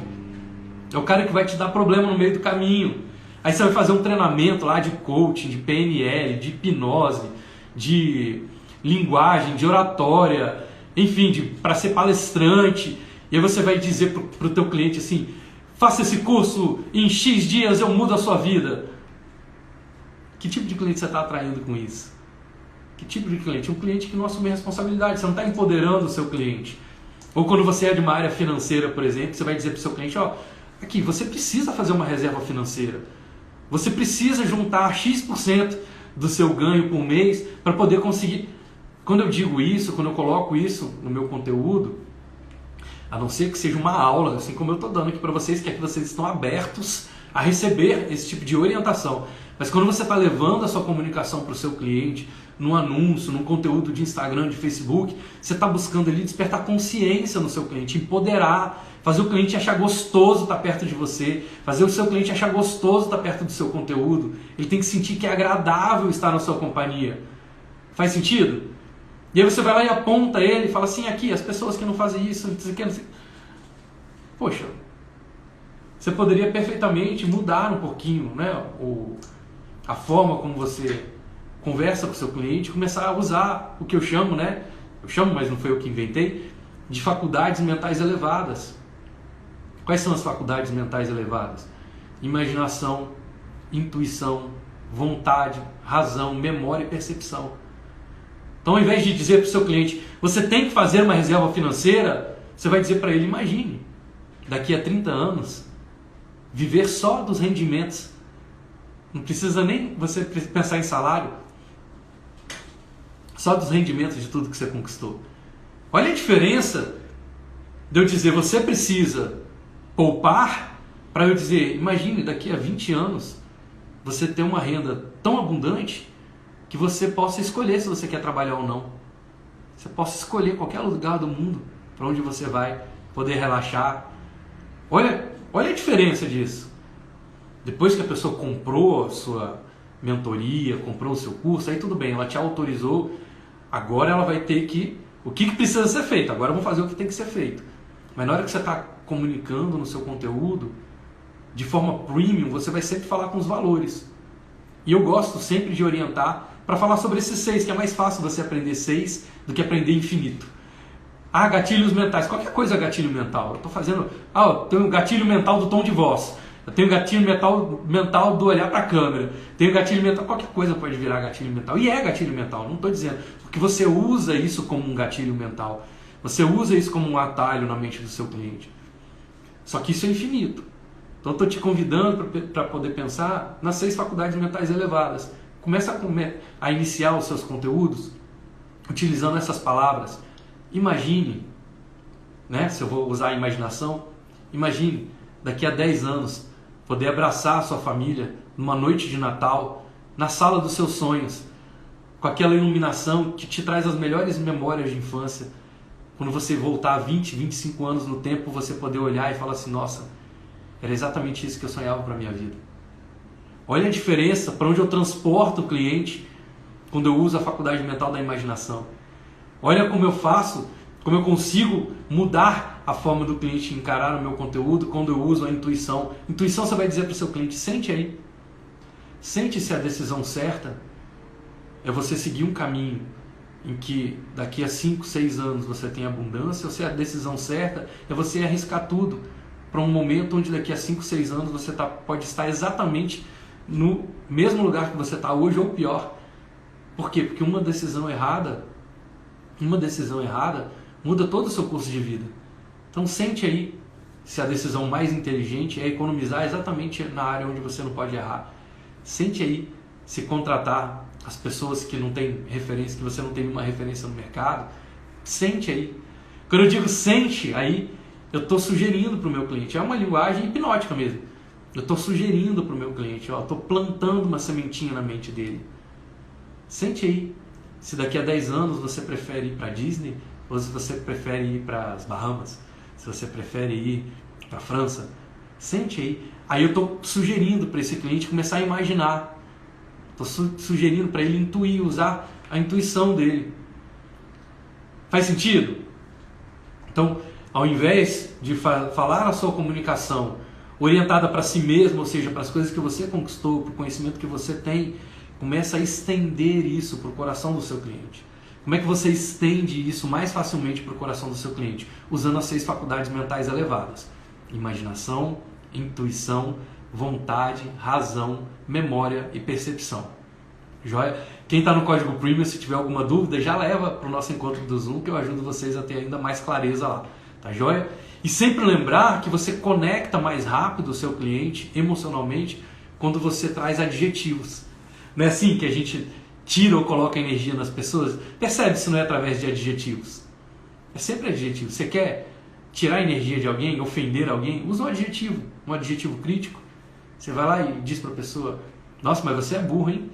É o cara que vai te dar problema no meio do caminho. Aí você vai fazer um treinamento lá de coaching, de PNL, de hipnose, de linguagem, de oratória, enfim, para ser palestrante. E aí você vai dizer para o teu cliente assim, faça esse curso, em X dias eu mudo a sua vida. Que tipo de cliente você está atraindo com isso? Que tipo de cliente? Um cliente que não assume responsabilidade, você não está empoderando o seu cliente. Ou quando você é de uma área financeira, por exemplo, você vai dizer para o seu cliente, ó, aqui, você precisa fazer uma reserva financeira. Você precisa juntar X% do seu ganho por mês para poder conseguir. Quando eu digo isso, quando eu coloco isso no meu conteúdo, a não ser que seja uma aula, assim como eu estou dando aqui para vocês, que é que vocês estão abertos a receber esse tipo de orientação. Mas quando você está levando a sua comunicação para o seu cliente, num anúncio, num conteúdo de Instagram, de Facebook, você está buscando ali despertar consciência no seu cliente, empoderar, fazer o cliente achar gostoso estar perto de você, fazer o seu cliente achar gostoso estar perto do seu conteúdo. Ele tem que sentir que é agradável estar na sua companhia. Faz sentido? E aí você vai lá e aponta ele e fala assim, aqui, as pessoas que não fazem isso, não sei o que, não sei. Poxa, você poderia perfeitamente mudar um pouquinho, né, a forma como você conversa com o seu cliente, começar a usar o que eu chamo, né, mas não foi eu que inventei, de faculdades mentais elevadas. Quais são as faculdades mentais elevadas? Imaginação, intuição, vontade, razão, memória e percepção. Então, ao invés de dizer para o seu cliente, você tem que fazer uma reserva financeira, você vai dizer para ele, imagine, daqui a 30 anos, viver só dos rendimentos. Não precisa nem você pensar em salário, só dos rendimentos de tudo que você conquistou. Olha a diferença de eu dizer, você precisa poupar, para eu dizer, imagine, daqui a 20 anos, você ter uma renda tão abundante que você possa escolher se você quer trabalhar ou não. Você possa escolher qualquer lugar do mundo para onde você vai poder relaxar. Olha a diferença disso. Depois que a pessoa comprou a sua mentoria, comprou o seu curso, aí tudo bem, ela te autorizou, agora ela vai ter que... O que precisa ser feito? Agora vamos fazer o que tem que ser feito. Mas na hora que você está comunicando no seu conteúdo, de forma premium, você vai sempre falar com os valores. E eu gosto sempre de orientar para falar sobre esses 6, que é mais fácil você aprender 6 do que aprender infinito. Ah, gatilhos mentais. Qualquer coisa é gatilho mental. Eu estou fazendo... eu tenho um gatilho mental do tom de voz. Eu tenho gatilho mental do olhar para a câmera. Tenho gatilho mental... Qualquer coisa pode virar gatilho mental. E é gatilho mental, não estou dizendo. Porque você usa isso como um gatilho mental. Você usa isso como um atalho na mente do seu cliente. Só que isso é infinito. Então, estou te convidando para poder pensar nas 6 faculdades mentais elevadas. Começa a iniciar os seus conteúdos utilizando essas palavras. Imagine, né, se eu vou usar a imaginação, imagine daqui a 10 anos poder abraçar a sua família numa noite de Natal, na sala dos seus sonhos, com aquela iluminação que te traz as melhores memórias de infância. Quando você voltar 20, 25 anos no tempo, você poder olhar e falar assim, nossa, era exatamente isso que eu sonhava para a minha vida. Olha a diferença para onde eu transporto o cliente quando eu uso a faculdade mental da imaginação. Olha como eu faço, como eu consigo mudar a forma do cliente encarar o meu conteúdo quando eu uso a intuição. Intuição, você vai dizer para o seu cliente, sente aí. Sente se a decisão certa é você seguir um caminho em que daqui a 5, 6 anos você tem abundância, ou se a decisão certa é você arriscar tudo para um momento onde daqui a 5, 6 anos você pode estar exatamente no mesmo lugar que você está hoje ou pior. Por quê? Porque uma decisão errada muda todo o seu curso de vida. Então sente aí se a decisão mais inteligente é economizar exatamente na área onde você não pode errar. Sente aí se contratar as pessoas que não têm referência, que você não tem nenhuma referência no mercado. Sente aí. Quando eu digo sente aí, eu estou sugerindo para o meu cliente. É uma linguagem hipnótica mesmo. Eu estou sugerindo para o meu cliente. Estou plantando uma sementinha na mente dele. Sente aí se daqui a 10 anos você prefere ir para a Disney ou se você prefere ir para as Bahamas, se você prefere ir para a França. Sente aí. Aí eu estou sugerindo para esse cliente começar a imaginar. Estou sugerindo para ele intuir, usar a intuição dele. Faz sentido? Então, ao invés de falar a sua comunicação orientada para si mesmo, ou seja, para as coisas que você conquistou, para o conhecimento que você tem, começa a estender isso para o coração do seu cliente. Como é que você estende isso mais facilmente para o coração do seu cliente? Usando as 6 faculdades mentais elevadas. Imaginação, intuição, vontade, razão, memória e percepção. Joia? Quem está no Código Premium, se tiver alguma dúvida, já leva para o nosso encontro do Zoom, que eu ajudo vocês a ter ainda mais clareza lá. Tá joia? E sempre lembrar que você conecta mais rápido o seu cliente emocionalmente quando você traz adjetivos. Não é assim que a gente tira ou coloca energia nas pessoas? Percebe se não é através de adjetivos. É sempre adjetivo. Você quer tirar a energia de alguém, ofender alguém? Usa um adjetivo crítico. Você vai lá e diz para a pessoa, nossa, mas você é burro, hein?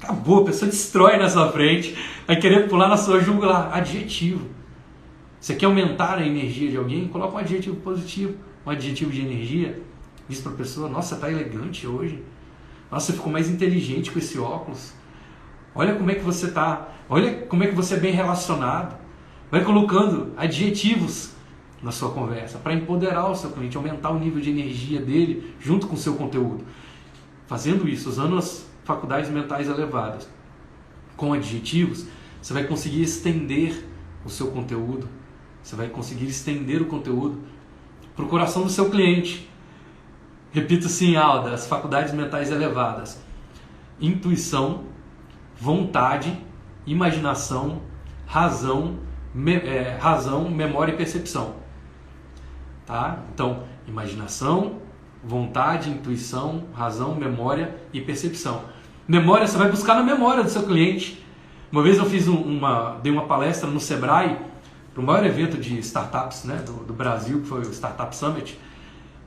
Acabou, a pessoa destrói na sua frente, vai querer pular na sua jugular. Adjetivo. Você quer aumentar a energia de alguém? Coloca um adjetivo positivo, um adjetivo de energia. Diz para a pessoa, nossa, você está elegante hoje. Nossa, você ficou mais inteligente com esse óculos. Olha como é que você está. Olha como é que você é bem relacionado. Vai colocando adjetivos na sua conversa para empoderar o seu cliente, aumentar o nível de energia dele junto com o seu conteúdo. Fazendo isso, usando as faculdades mentais elevadas com adjetivos, você vai conseguir estender o seu conteúdo. Você vai conseguir estender o conteúdo para o coração do seu cliente. Repito assim, Alda, as faculdades mentais elevadas. Intuição, vontade, imaginação, razão, memória e percepção. Tá? Então, imaginação, vontade, intuição, razão, memória e percepção. Memória, você vai buscar na memória do seu cliente. Uma vez eu dei uma palestra no Sebrae, para o maior evento de startups, né, do Brasil, que foi o Startup Summit.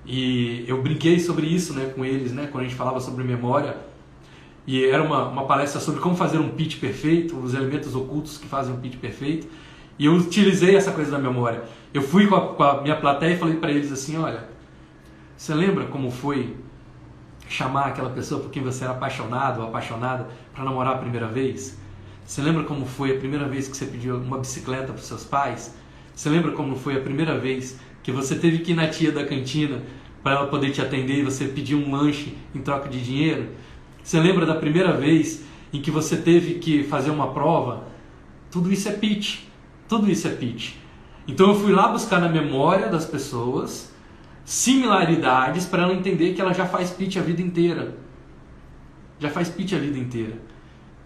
E eu brinquei sobre isso, né, com eles, né, quando a gente falava sobre memória. e era uma palestra sobre como fazer um pitch perfeito, os elementos ocultos que fazem um pitch perfeito, e eu utilizei essa coisa da memória. Eu fui com a minha plateia e falei para eles assim, olha, você lembra como foi chamar aquela pessoa por quem você era apaixonado ou apaixonada para namorar a primeira vez? Você lembra como foi a primeira vez que você pediu uma bicicleta para os seus pais? Você lembra como foi a primeira vez que você teve que ir na tia da cantina para ela poder te atender e você pediu um lanche em troca de dinheiro? Você lembra da primeira vez em que você teve que fazer uma prova? Tudo isso é pitch. Tudo isso é pitch. Então eu fui lá buscar na memória das pessoas similaridades para ela entender que ela já faz pitch a vida inteira. Já faz pitch a vida inteira.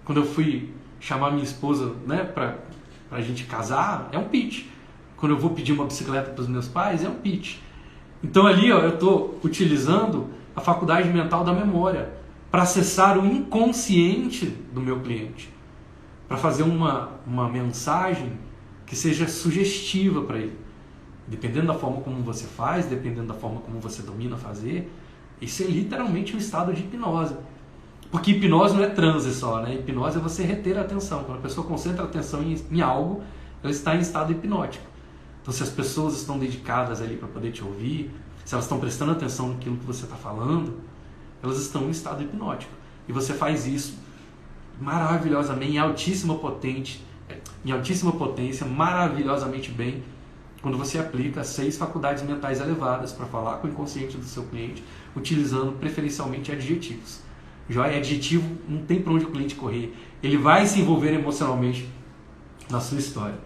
Quando eu fui chamar minha esposa, né, para a gente casar, é um pitch. Quando eu vou pedir uma bicicleta para os meus pais, é um pitch. Então ali ó, eu estou utilizando a faculdade mental da memória para acessar o inconsciente do meu cliente, para fazer uma mensagem que seja sugestiva para ele. Dependendo da forma como você faz, dependendo da forma como você domina fazer, isso é literalmente um estado de hipnose. Porque hipnose não é transe só, né? Hipnose é você reter a atenção. Quando a pessoa concentra a atenção em algo, ela está em estado hipnótico. Então se as pessoas estão dedicadas ali para poder te ouvir, se elas estão prestando atenção naquilo que você está falando, elas estão em estado hipnótico. E você faz isso maravilhosamente, em altíssima potência, maravilhosamente bem, quando você aplica 6 faculdades mentais elevadas para falar com o inconsciente do seu cliente, utilizando preferencialmente adjetivos. Joia, adjetivo não tem para onde o cliente correr. Ele vai se envolver emocionalmente na sua história.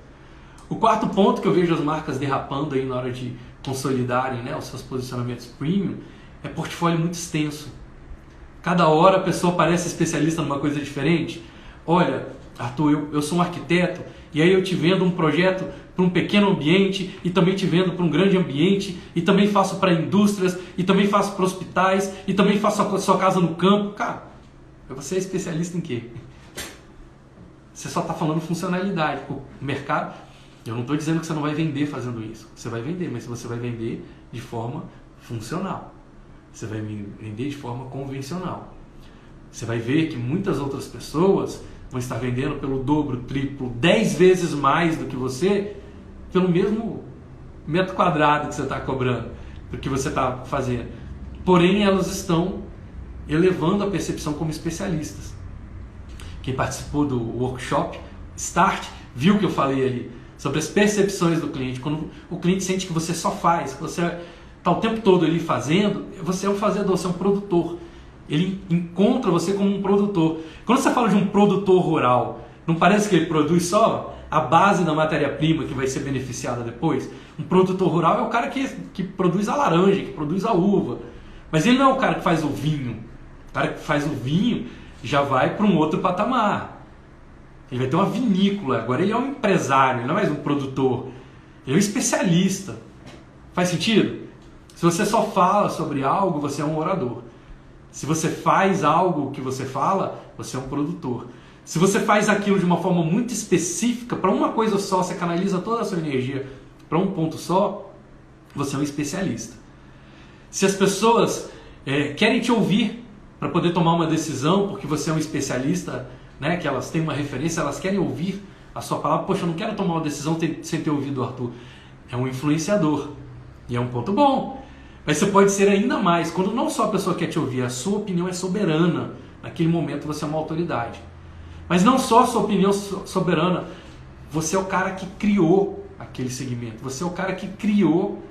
O quarto ponto que eu vejo as marcas derrapando aí na hora de consolidarem, né, os seus posicionamentos premium é portfólio muito extenso. Cada hora a pessoa parece especialista numa coisa diferente. Olha, Arthur, eu sou um arquiteto e aí eu te vendo um projeto para um pequeno ambiente e também te vendo para um grande ambiente e também faço para indústrias e também faço para hospitais e também faço a sua casa no campo. Cara, você é especialista em quê? Você só está falando funcionalidade. O mercado, eu não estou dizendo que você não vai vender fazendo isso. Você vai vender, mas você vai vender de forma funcional. Você vai vender de forma convencional. Você vai ver que muitas outras pessoas vão estar vendendo pelo dobro, triplo, 10 vezes mais do que você, pelo mesmo metro quadrado que você está cobrando, porque você está fazendo. Porém, elas estão elevando a percepção como especialistas. Quem participou do workshop Start viu que eu falei ali sobre as percepções do cliente. Quando o cliente sente que você só faz, que você está o tempo todo ali fazendo, você é um fazedor, você é um produtor. Ele encontra você como um produtor. Quando você fala de um produtor rural, não parece que ele produz só a base da matéria-prima que vai ser beneficiada depois? Um produtor rural é o cara que produz a laranja, que produz a uva. Mas ele não é o cara que faz o vinho. O cara que faz o vinho já vai para um outro patamar. Ele vai ter uma vinícola. Agora ele é um empresário, ele não é mais um produtor. Ele é um especialista. Faz sentido? Se você só fala sobre algo, você é um orador. Se você faz algo que você fala, você é um produtor. Se você faz aquilo de uma forma muito específica, para uma coisa só, você canaliza toda a sua energia para um ponto só, você é um especialista. Se as pessoas querem te ouvir para poder tomar uma decisão, porque você é um especialista, né, que elas têm uma referência, elas querem ouvir a sua palavra. Poxa, eu não quero tomar uma decisão sem ter ouvido o Arthur. É um influenciador. E é um ponto bom. Mas você pode ser ainda mais, quando não só a pessoa quer te ouvir, a sua opinião é soberana. Naquele momento você é uma autoridade. Mas não só a sua opinião soberana, você é o cara que criou aquele segmento. Você é o cara que criou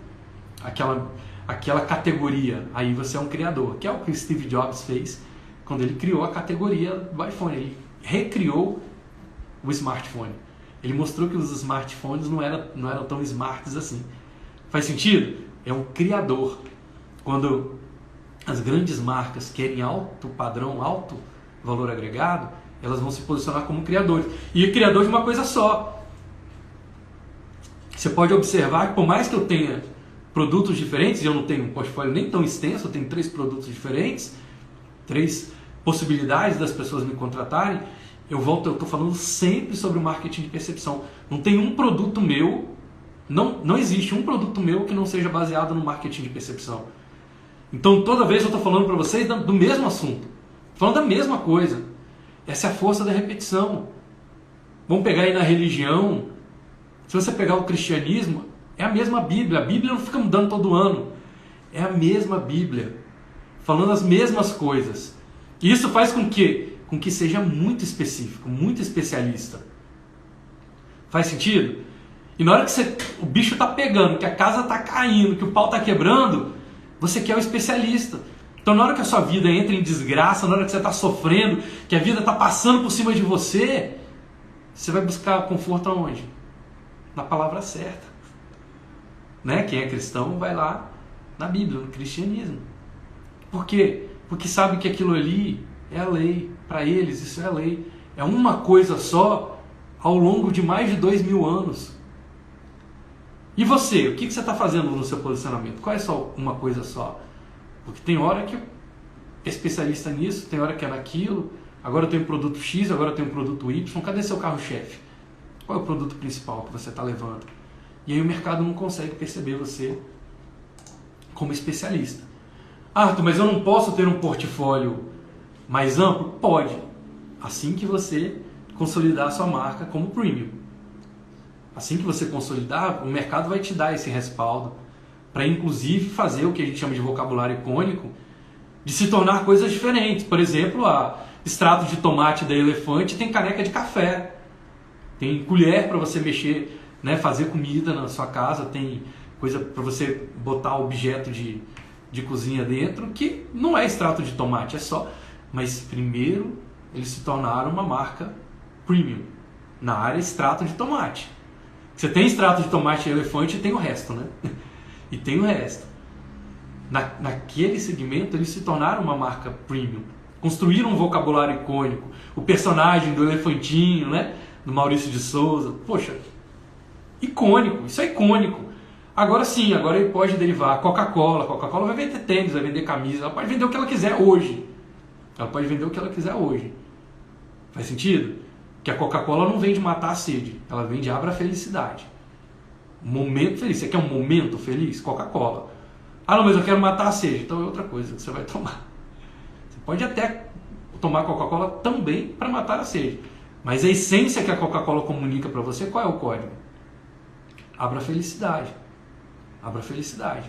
aquela categoria. Aí você é um criador, que é o que o Steve Jobs fez quando ele criou a categoria do iPhone. Ele recriou o smartphone. Ele mostrou que os smartphones não eram tão smarts assim. Faz sentido? É um criador. Quando as grandes marcas querem alto padrão, alto valor agregado, elas vão se posicionar como criadores. E é criador de uma coisa só. Você pode observar que por mais que eu tenha produtos diferentes, e eu não tenho um portfólio nem tão extenso, eu tenho 3 produtos diferentes, 3 possibilidades das pessoas me contratarem, eu estou falando sempre sobre o marketing de percepção. Não tem um produto meu, não existe um produto meu que não seja baseado no marketing de percepção. Então toda vez eu estou falando para vocês do mesmo assunto. Falando da mesma coisa. Essa é a força da repetição. Vamos pegar aí na religião. Se você pegar o cristianismo, é a mesma Bíblia. A Bíblia não fica mudando todo ano. É a mesma Bíblia. Falando as mesmas coisas. E isso faz com que seja muito específico, muito especialista. Faz sentido? E na hora que o bicho está pegando, que a casa está caindo, que o pau está quebrando, você quer o especialista. Então na hora que a sua vida entra em desgraça, na hora que você está sofrendo, que a vida está passando por cima de você, você vai buscar conforto aonde? Na palavra certa. Né? Quem é cristão vai lá na Bíblia, no cristianismo. Por quê? Porque sabe que aquilo ali é a lei. Para eles isso é a lei. É uma coisa só ao longo de mais de 2000 anos. E você? O que você está fazendo no seu posicionamento? Qual é só uma coisa só? Porque tem hora que é especialista nisso, tem hora que é naquilo. Agora eu tenho produto X, agora eu tenho produto Y. Cadê seu carro-chefe? Qual é o produto principal que você está levando? E aí o mercado não consegue perceber você como especialista. Arthur, mas eu não posso ter um portfólio mais amplo? Pode. Assim que você consolidar a sua marca como premium. Assim que você consolidar, o mercado vai te dar esse respaldo para inclusive fazer o que a gente chama de vocabulário icônico, de se tornar coisas diferentes. Por exemplo, a extrato de tomate da Elefante tem caneca de café, tem colher para você mexer, né, fazer comida na sua casa, tem coisa para você botar objeto de cozinha dentro, que não é extrato de tomate, é só... Mas primeiro eles se tornaram uma marca premium na área extrato de tomate. Você tem extrato de tomate e Elefante e tem o resto, né? E tem o resto. Naquele segmento eles se tornaram uma marca premium. Construíram um vocabulário icônico. O personagem do Elefantinho, né? Do Maurício de Souza. Poxa, icônico. Isso é icônico. Agora sim, agora ele pode derivar. Coca-Cola. Coca-Cola vai vender tênis, vai vender camisa. Ela pode vender o que ela quiser hoje. Ela pode vender o que ela quiser hoje. Faz sentido? Que a Coca-Cola não vem de matar a sede. Ela vem de abra a felicidade. Momento feliz. Você quer um momento feliz? Coca-Cola. Ah, não, mas eu quero matar a sede. Então é outra coisa que você vai tomar. Você pode até tomar Coca-Cola também para matar a sede. Mas a essência que a Coca-Cola comunica para você, qual é o código? Abra a felicidade. Abra a felicidade.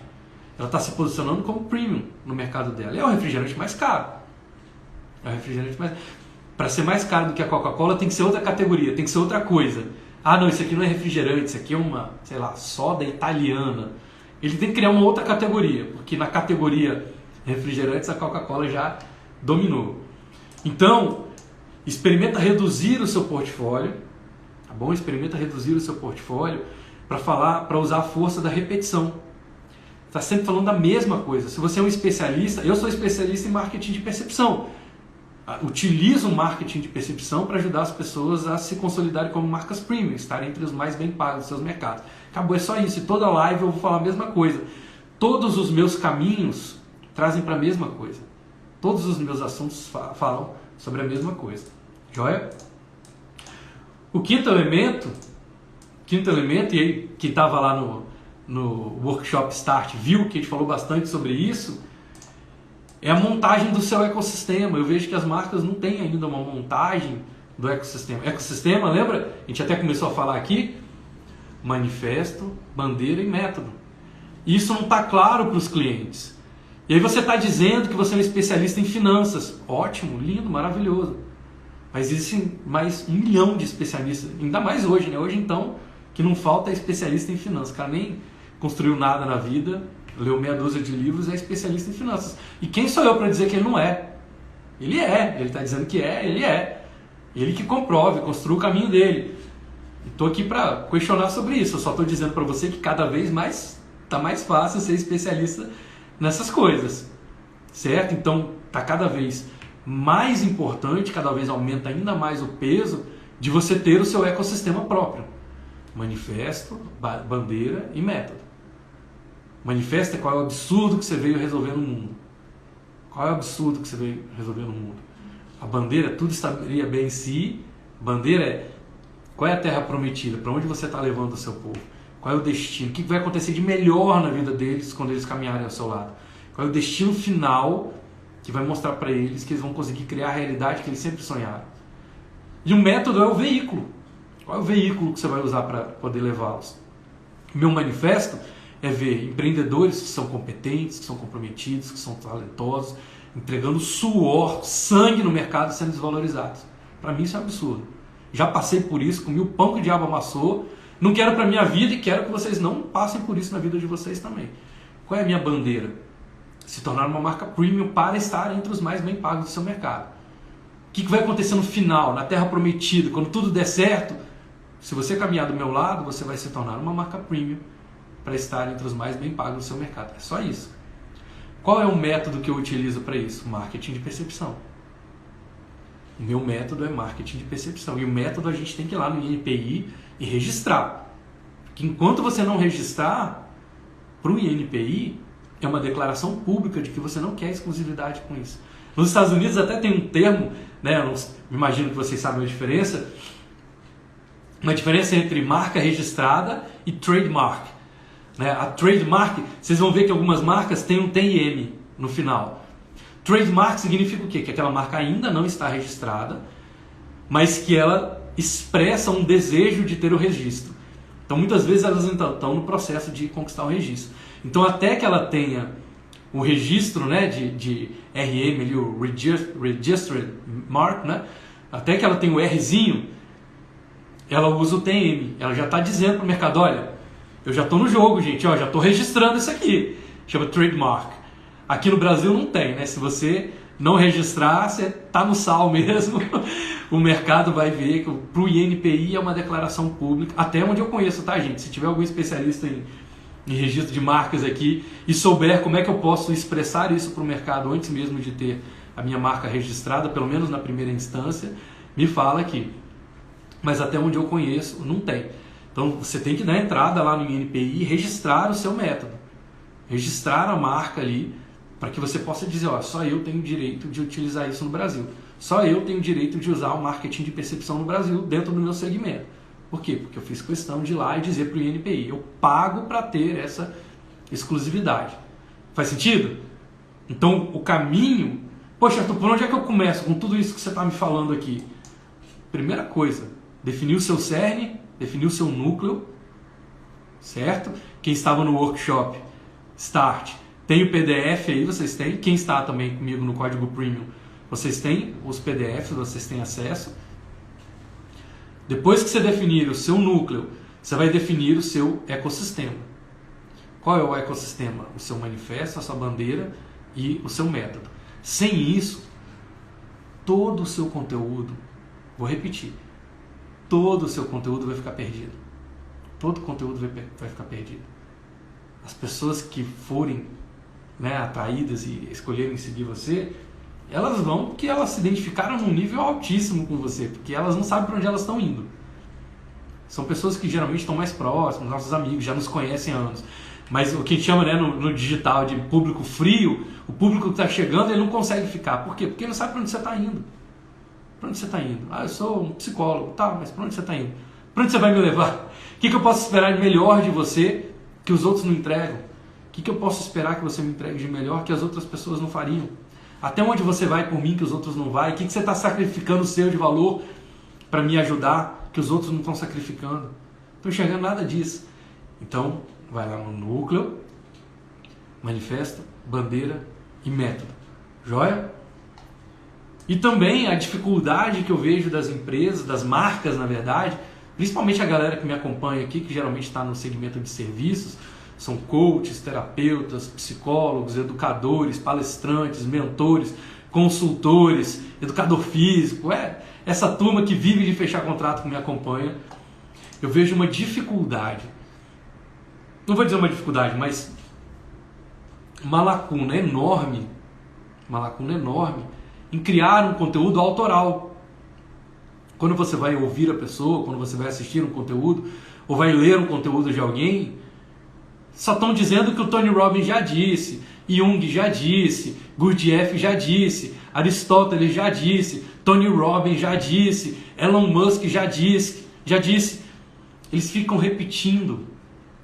Ela está se posicionando como premium no mercado dela. É o refrigerante mais caro. É o refrigerante mais... Para ser mais caro do que a Coca-Cola tem que ser outra categoria, tem que ser outra coisa. Ah, não, isso aqui não é refrigerante, isso aqui é uma, sei lá, soda italiana. Ele tem que criar uma outra categoria, porque na categoria refrigerantes a Coca-Cola já dominou. Então, experimenta reduzir o seu portfólio, tá bom? Experimenta reduzir o seu portfólio para usar a força da repetição. Está sempre falando da mesma coisa. Se você é um especialista, eu sou especialista em marketing de percepção. Utilizo o marketing de percepção para ajudar as pessoas a se consolidarem como marcas premium, estarem entre os mais bem pagos dos seus mercados. Acabou, é só isso. E toda live eu vou falar a mesma coisa. Todos os meus caminhos trazem para a mesma coisa. Todos os meus assuntos falam sobre a mesma coisa. Joia? O quinto elemento, e aí, que estava lá no workshop Start, viu que a gente falou bastante sobre isso, é a montagem do seu ecossistema. Eu vejo que as marcas não têm ainda uma montagem do ecossistema. Ecossistema, lembra? A gente até começou a falar aqui. Manifesto, bandeira e método. Isso não está claro para os clientes. E aí você está dizendo que você é um especialista em finanças. Ótimo, lindo, maravilhoso. Mas existem mais 1 milhão de especialistas. Ainda mais hoje, né? Hoje então, que não falta é especialista em finanças. O cara nem construiu nada na vida, leu meia dúzia de livros, é especialista em finanças. E quem sou eu para dizer que ele não é? Ele é, ele está dizendo que é, ele é. Ele que comprove, construa o caminho dele. Estou aqui para questionar sobre isso, eu só estou dizendo para você que cada vez mais está mais fácil ser especialista nessas coisas. Certo? Então está cada vez mais importante, cada vez aumenta ainda mais o peso de você ter o seu ecossistema próprio. Manifesto, bandeira e método. Manifesta qual é o absurdo que você veio resolver no mundo. Qual é o absurdo que você veio resolver no mundo? A bandeira, tudo estaria bem em si. Bandeira é qual é a terra prometida, para onde você está levando o seu povo. Qual é o destino, o que vai acontecer de melhor na vida deles quando eles caminharem ao seu lado. Qual é o destino final que vai mostrar para eles que eles vão conseguir criar a realidade que eles sempre sonharam. E o método é o veículo. Qual é o veículo que você vai usar para poder levá-los? Meu manifesto é ver empreendedores que são competentes, que são comprometidos, que são talentosos, entregando suor, sangue no mercado sendo desvalorizados. Para mim isso é um absurdo. Já passei por isso, comi o pão que o diabo amassou, não quero para a minha vida e quero que vocês não passem por isso na vida de vocês também. Qual é a minha bandeira? Se tornar uma marca premium para estar entre os mais bem pagos do seu mercado. O que vai acontecer no final, na terra prometida, quando tudo der certo? Se você caminhar do meu lado, você vai se tornar uma marca premium para estar entre os mais bem pagos do seu mercado. É só isso. Qual é o método que eu utilizo para isso? Marketing de percepção. O meu método é marketing de percepção. E o método a gente tem que ir lá no INPI e registrar. Porque enquanto você não registrar, para o INPI, é uma declaração pública de que você não quer exclusividade com isso. Nos Estados Unidos até tem um termo, né, eu imagino que vocês sabem a diferença, uma diferença entre marca registrada e trademark. A trademark, vocês vão ver que algumas marcas têm um TM no final. Trademark significa o quê? Que aquela marca ainda não está registrada, mas que ela expressa um desejo de ter o registro. Então muitas vezes elas estão no processo de conquistar o registro. Então até que ela tenha o registro, né, de RM, ali, o Registered Mark, né, até que ela tenha o Rzinho, ela usa o TM. Ela já está dizendo para o mercado, olha, eu já estou no jogo, gente, ó, já estou registrando isso aqui. Chama trademark. Aqui no Brasil não tem, né? Se você não registrar, você está no sal mesmo. O mercado vai ver que para o INPI é uma declaração pública, até onde eu conheço, tá, gente? Se tiver algum especialista em registro de marcas aqui e souber como é que eu posso expressar isso para o mercado antes mesmo de ter a minha marca registrada, pelo menos na primeira instância, me fala aqui. Mas até onde eu conheço, não tem. Então você tem que dar entrada lá no INPI e registrar o seu método. Registrar a marca ali, para que você possa dizer, ó, só eu tenho direito de utilizar isso no Brasil. Só eu tenho direito de usar o marketing de percepção no Brasil dentro do meu segmento. Por quê? Porque eu fiz questão de ir lá e dizer para o INPI, eu pago para ter essa exclusividade. Faz sentido? Então o caminho... Poxa, Arthur, por onde é que eu começo com tudo isso que você está me falando aqui? Primeira coisa, definir o seu cerne, definir o seu núcleo, certo? Quem estava no workshop Start, tem o PDF aí, vocês têm. Quem está também comigo no Código Premium, vocês têm os PDFs, vocês têm acesso. Depois que você definir o seu núcleo, você vai definir o seu ecossistema. Qual é o ecossistema? O seu manifesto, a sua bandeira e o seu método. Sem isso, todo o seu conteúdo, vou repetir, todo o seu conteúdo vai ficar perdido. Todo o conteúdo vai ficar perdido. As pessoas que forem, né, atraídas e escolherem seguir você, elas vão porque elas se identificaram num nível altíssimo com você, porque elas não sabem para onde elas estão indo. São pessoas que geralmente estão mais próximas, nossos amigos, já nos conhecem há anos. Mas o que a gente chama, né, no digital de público frio, o público que está chegando, ele não consegue ficar. Por quê? Porque ele não sabe para onde você está indo. Para onde você está indo? Ah, eu sou um psicólogo. Tá, mas para onde você está indo? Para onde você vai me levar? O que eu posso esperar de melhor de você que os outros não entregam? O que eu posso esperar que você me entregue de melhor que as outras pessoas não fariam? Até onde você vai por mim que os outros não vão? O que você está sacrificando o seu de valor para me ajudar que os outros não estão sacrificando? Não estou enxergando nada disso. Então, vai lá no núcleo, manifesto, bandeira e método. Joia? E também a dificuldade que eu vejo das empresas, das marcas, na verdade, principalmente a galera que me acompanha aqui, que geralmente está no segmento de serviços, são coaches, terapeutas, psicólogos, educadores, palestrantes, mentores, consultores, educador físico, essa turma que vive de fechar contrato que me acompanha. Eu vejo uma dificuldade, não vou dizer uma dificuldade, mas uma lacuna enorme em criar um conteúdo autoral. Quando você vai ouvir a pessoa, quando você vai assistir um conteúdo, ou vai ler um conteúdo de alguém, só estão dizendo que o Tony Robbins já disse, Jung já disse, Gurdjieff já disse, Aristóteles já disse, Tony Robbins já disse, Elon Musk já disse. Eles ficam repetindo,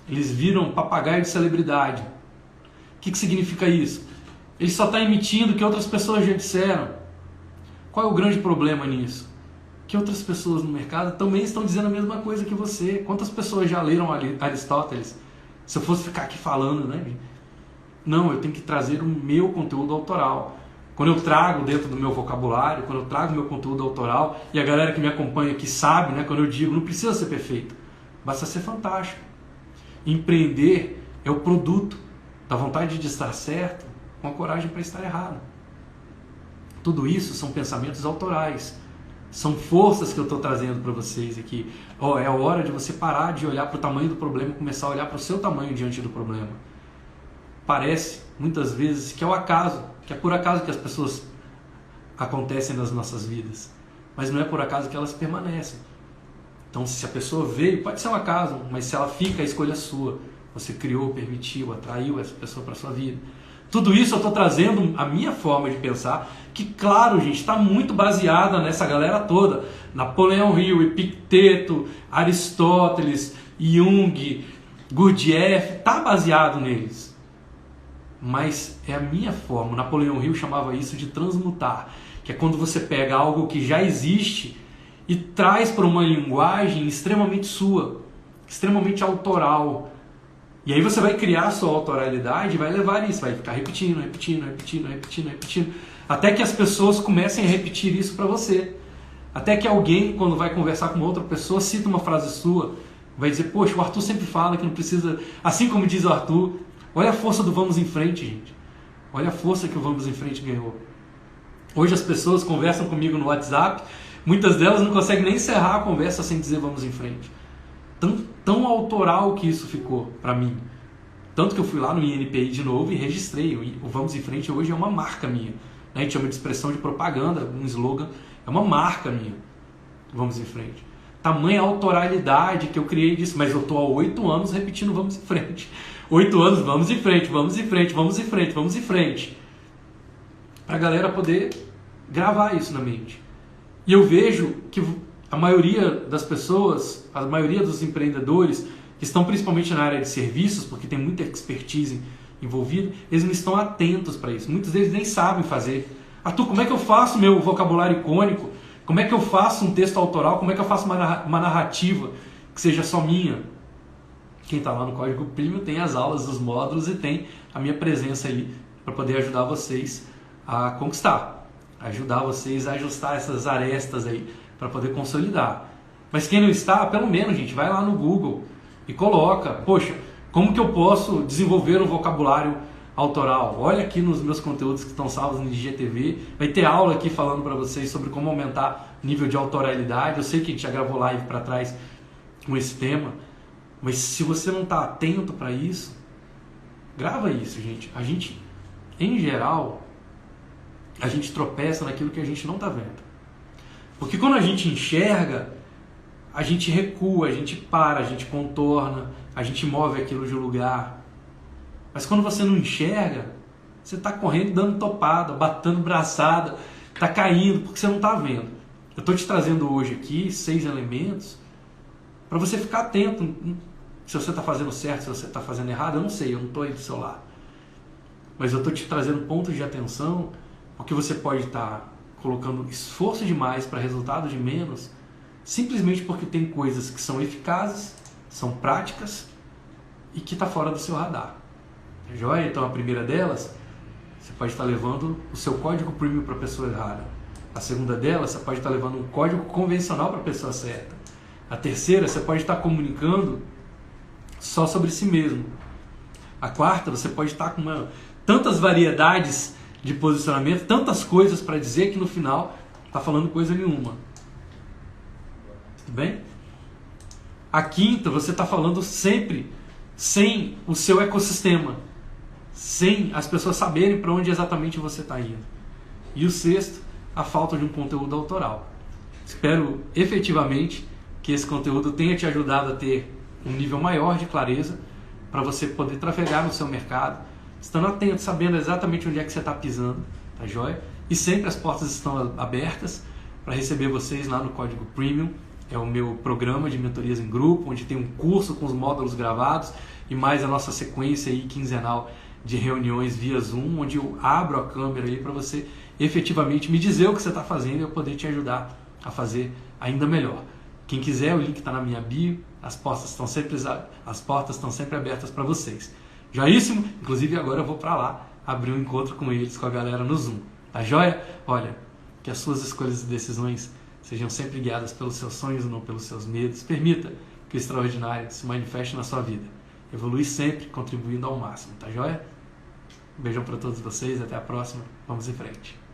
eles viram papagaio de celebridade. O que significa isso? Ele só está emitindo o que outras pessoas já disseram. Qual é o grande problema nisso? Que outras pessoas no mercado também estão dizendo a mesma coisa que você. Quantas pessoas já leram Aristóteles? Se eu fosse ficar aqui falando, né? Não, eu tenho que trazer o meu conteúdo autoral. Quando eu trago dentro do meu vocabulário, quando eu trago meu conteúdo autoral, e a galera que me acompanha aqui sabe, né? Quando eu digo, não precisa ser perfeito, basta ser fantástico. Empreender é o produto da vontade de estar certo com a coragem para estar errado. Tudo isso são pensamentos autorais. São forças que eu estou trazendo para vocês aqui. É a hora de você parar de olhar para o tamanho do problema e começar a olhar para o seu tamanho diante do problema. Parece, muitas vezes, que é o acaso, que é por acaso que as pessoas acontecem nas nossas vidas. Mas não é por acaso que elas permanecem. Então, se a pessoa veio, pode ser um acaso, mas se ela fica, a escolha é sua. Você criou, permitiu, atraiu essa pessoa para a sua vida. Tudo isso eu estou trazendo a minha forma de pensar, que claro, gente, está muito baseada nessa galera toda. Napoleão Hill, Epicteto, Aristóteles, Jung, Gurdjieff, está baseado neles. Mas é a minha forma. Napoleão Hill chamava isso de transmutar, que é quando você pega algo que já existe e traz para uma linguagem extremamente sua, extremamente autoral. E aí você vai criar a sua autoralidade e vai levar isso, vai ficar repetindo, até que as pessoas comecem a repetir isso para você. Até que alguém, quando vai conversar com outra pessoa, cita uma frase sua, vai dizer, poxa, o Arthur sempre fala que não precisa, assim como diz o Arthur, olha a força do Vamos em Frente, gente. Olha a força que o Vamos em Frente ganhou. Hoje as pessoas conversam comigo no WhatsApp, muitas delas não conseguem nem encerrar a conversa sem dizer Vamos em Frente. Tão autoral que isso ficou para mim. Tanto que eu fui lá no INPI de novo e registrei. O Vamos em Frente hoje é uma marca minha. A gente chama de expressão de propaganda, um slogan. É uma marca minha. Vamos em Frente. Tamanha autoralidade que eu criei disso. Mas eu estou há 8 anos repetindo Vamos em Frente. 8 anos, vamos em frente, vamos em frente, vamos em frente, vamos em frente. Para a galera poder gravar isso na mente. E eu vejo que a maioria das pessoas, a maioria dos empreendedores, que estão principalmente na área de serviços, porque tem muita expertise envolvida, eles não estão atentos para isso. Muitos deles nem sabem fazer. Arthur, como é que eu faço meu vocabulário icônico? Como é que eu faço um texto autoral? Como é que eu faço uma narrativa que seja só minha? Quem está lá no Código Premium tem as aulas, os módulos e tem a minha presença aí para poder ajudar vocês a conquistar. Ajudar vocês a ajustar essas arestas aí para poder consolidar. Mas quem não está, pelo menos, gente, vai lá no Google e coloca, poxa, como que eu posso desenvolver um vocabulário autoral? Olha aqui nos meus conteúdos que estão salvos no IGTV, vai ter aula aqui falando para vocês sobre como aumentar o nível de autoralidade. Eu sei que a gente já gravou live para trás com esse tema, mas se você não está atento para isso, grava isso, gente. A gente, em geral, a gente tropeça naquilo que a gente não está vendo. Porque quando a gente enxerga, a gente recua, a gente para, a gente contorna, a gente move aquilo de lugar. Mas quando você não enxerga, você está correndo, dando topada, batendo braçada, está caindo, porque você não está vendo. Eu estou te trazendo hoje aqui 6 elementos para você ficar atento. Se você está fazendo certo, se você está fazendo errado, eu não sei, eu não estou aí do seu lado. Mas eu estou te trazendo pontos de atenção, porque você pode estar colocando esforço demais para resultado de menos, simplesmente porque tem coisas que são eficazes, são práticas e que está fora do seu radar. Joia? Então a primeira delas, você pode estar levando o seu código premium para a pessoa errada. A segunda delas, você pode estar levando um código convencional para a pessoa certa. A terceira, você pode estar comunicando só sobre si mesmo. A quarta, você pode estar com tantas variedades de posicionamento, tantas coisas para dizer que no final está falando coisa nenhuma. Tudo bem? A quinta, você está falando sempre sem o seu ecossistema, sem as pessoas saberem para onde exatamente você está indo. E o sexto, a falta de um conteúdo autoral. Espero efetivamente que esse conteúdo tenha te ajudado a ter um nível maior de clareza para você poder trafegar no seu mercado, estando atento, sabendo exatamente onde é que você está pisando, tá joia? E sempre as portas estão abertas para receber vocês lá no Código Premium. É o meu programa de mentorias em grupo, onde tem um curso com os módulos gravados e mais a nossa sequência aí quinzenal de reuniões via Zoom, onde eu abro a câmera aí para você efetivamente me dizer o que você está fazendo e eu poder te ajudar a fazer ainda melhor. Quem quiser, o link está na minha bio, as portas estão sempre abertas para vocês. Joíssimo? Inclusive agora eu vou para lá abrir um encontro com eles, com a galera no Zoom. Tá joia? Olha, que as suas escolhas e decisões sejam sempre guiadas pelos seus sonhos e não pelos seus medos. Permita que o extraordinário se manifeste na sua vida. Evolui sempre, contribuindo ao máximo. Tá joia? Um beijão para todos vocês, até a próxima. Vamos em frente.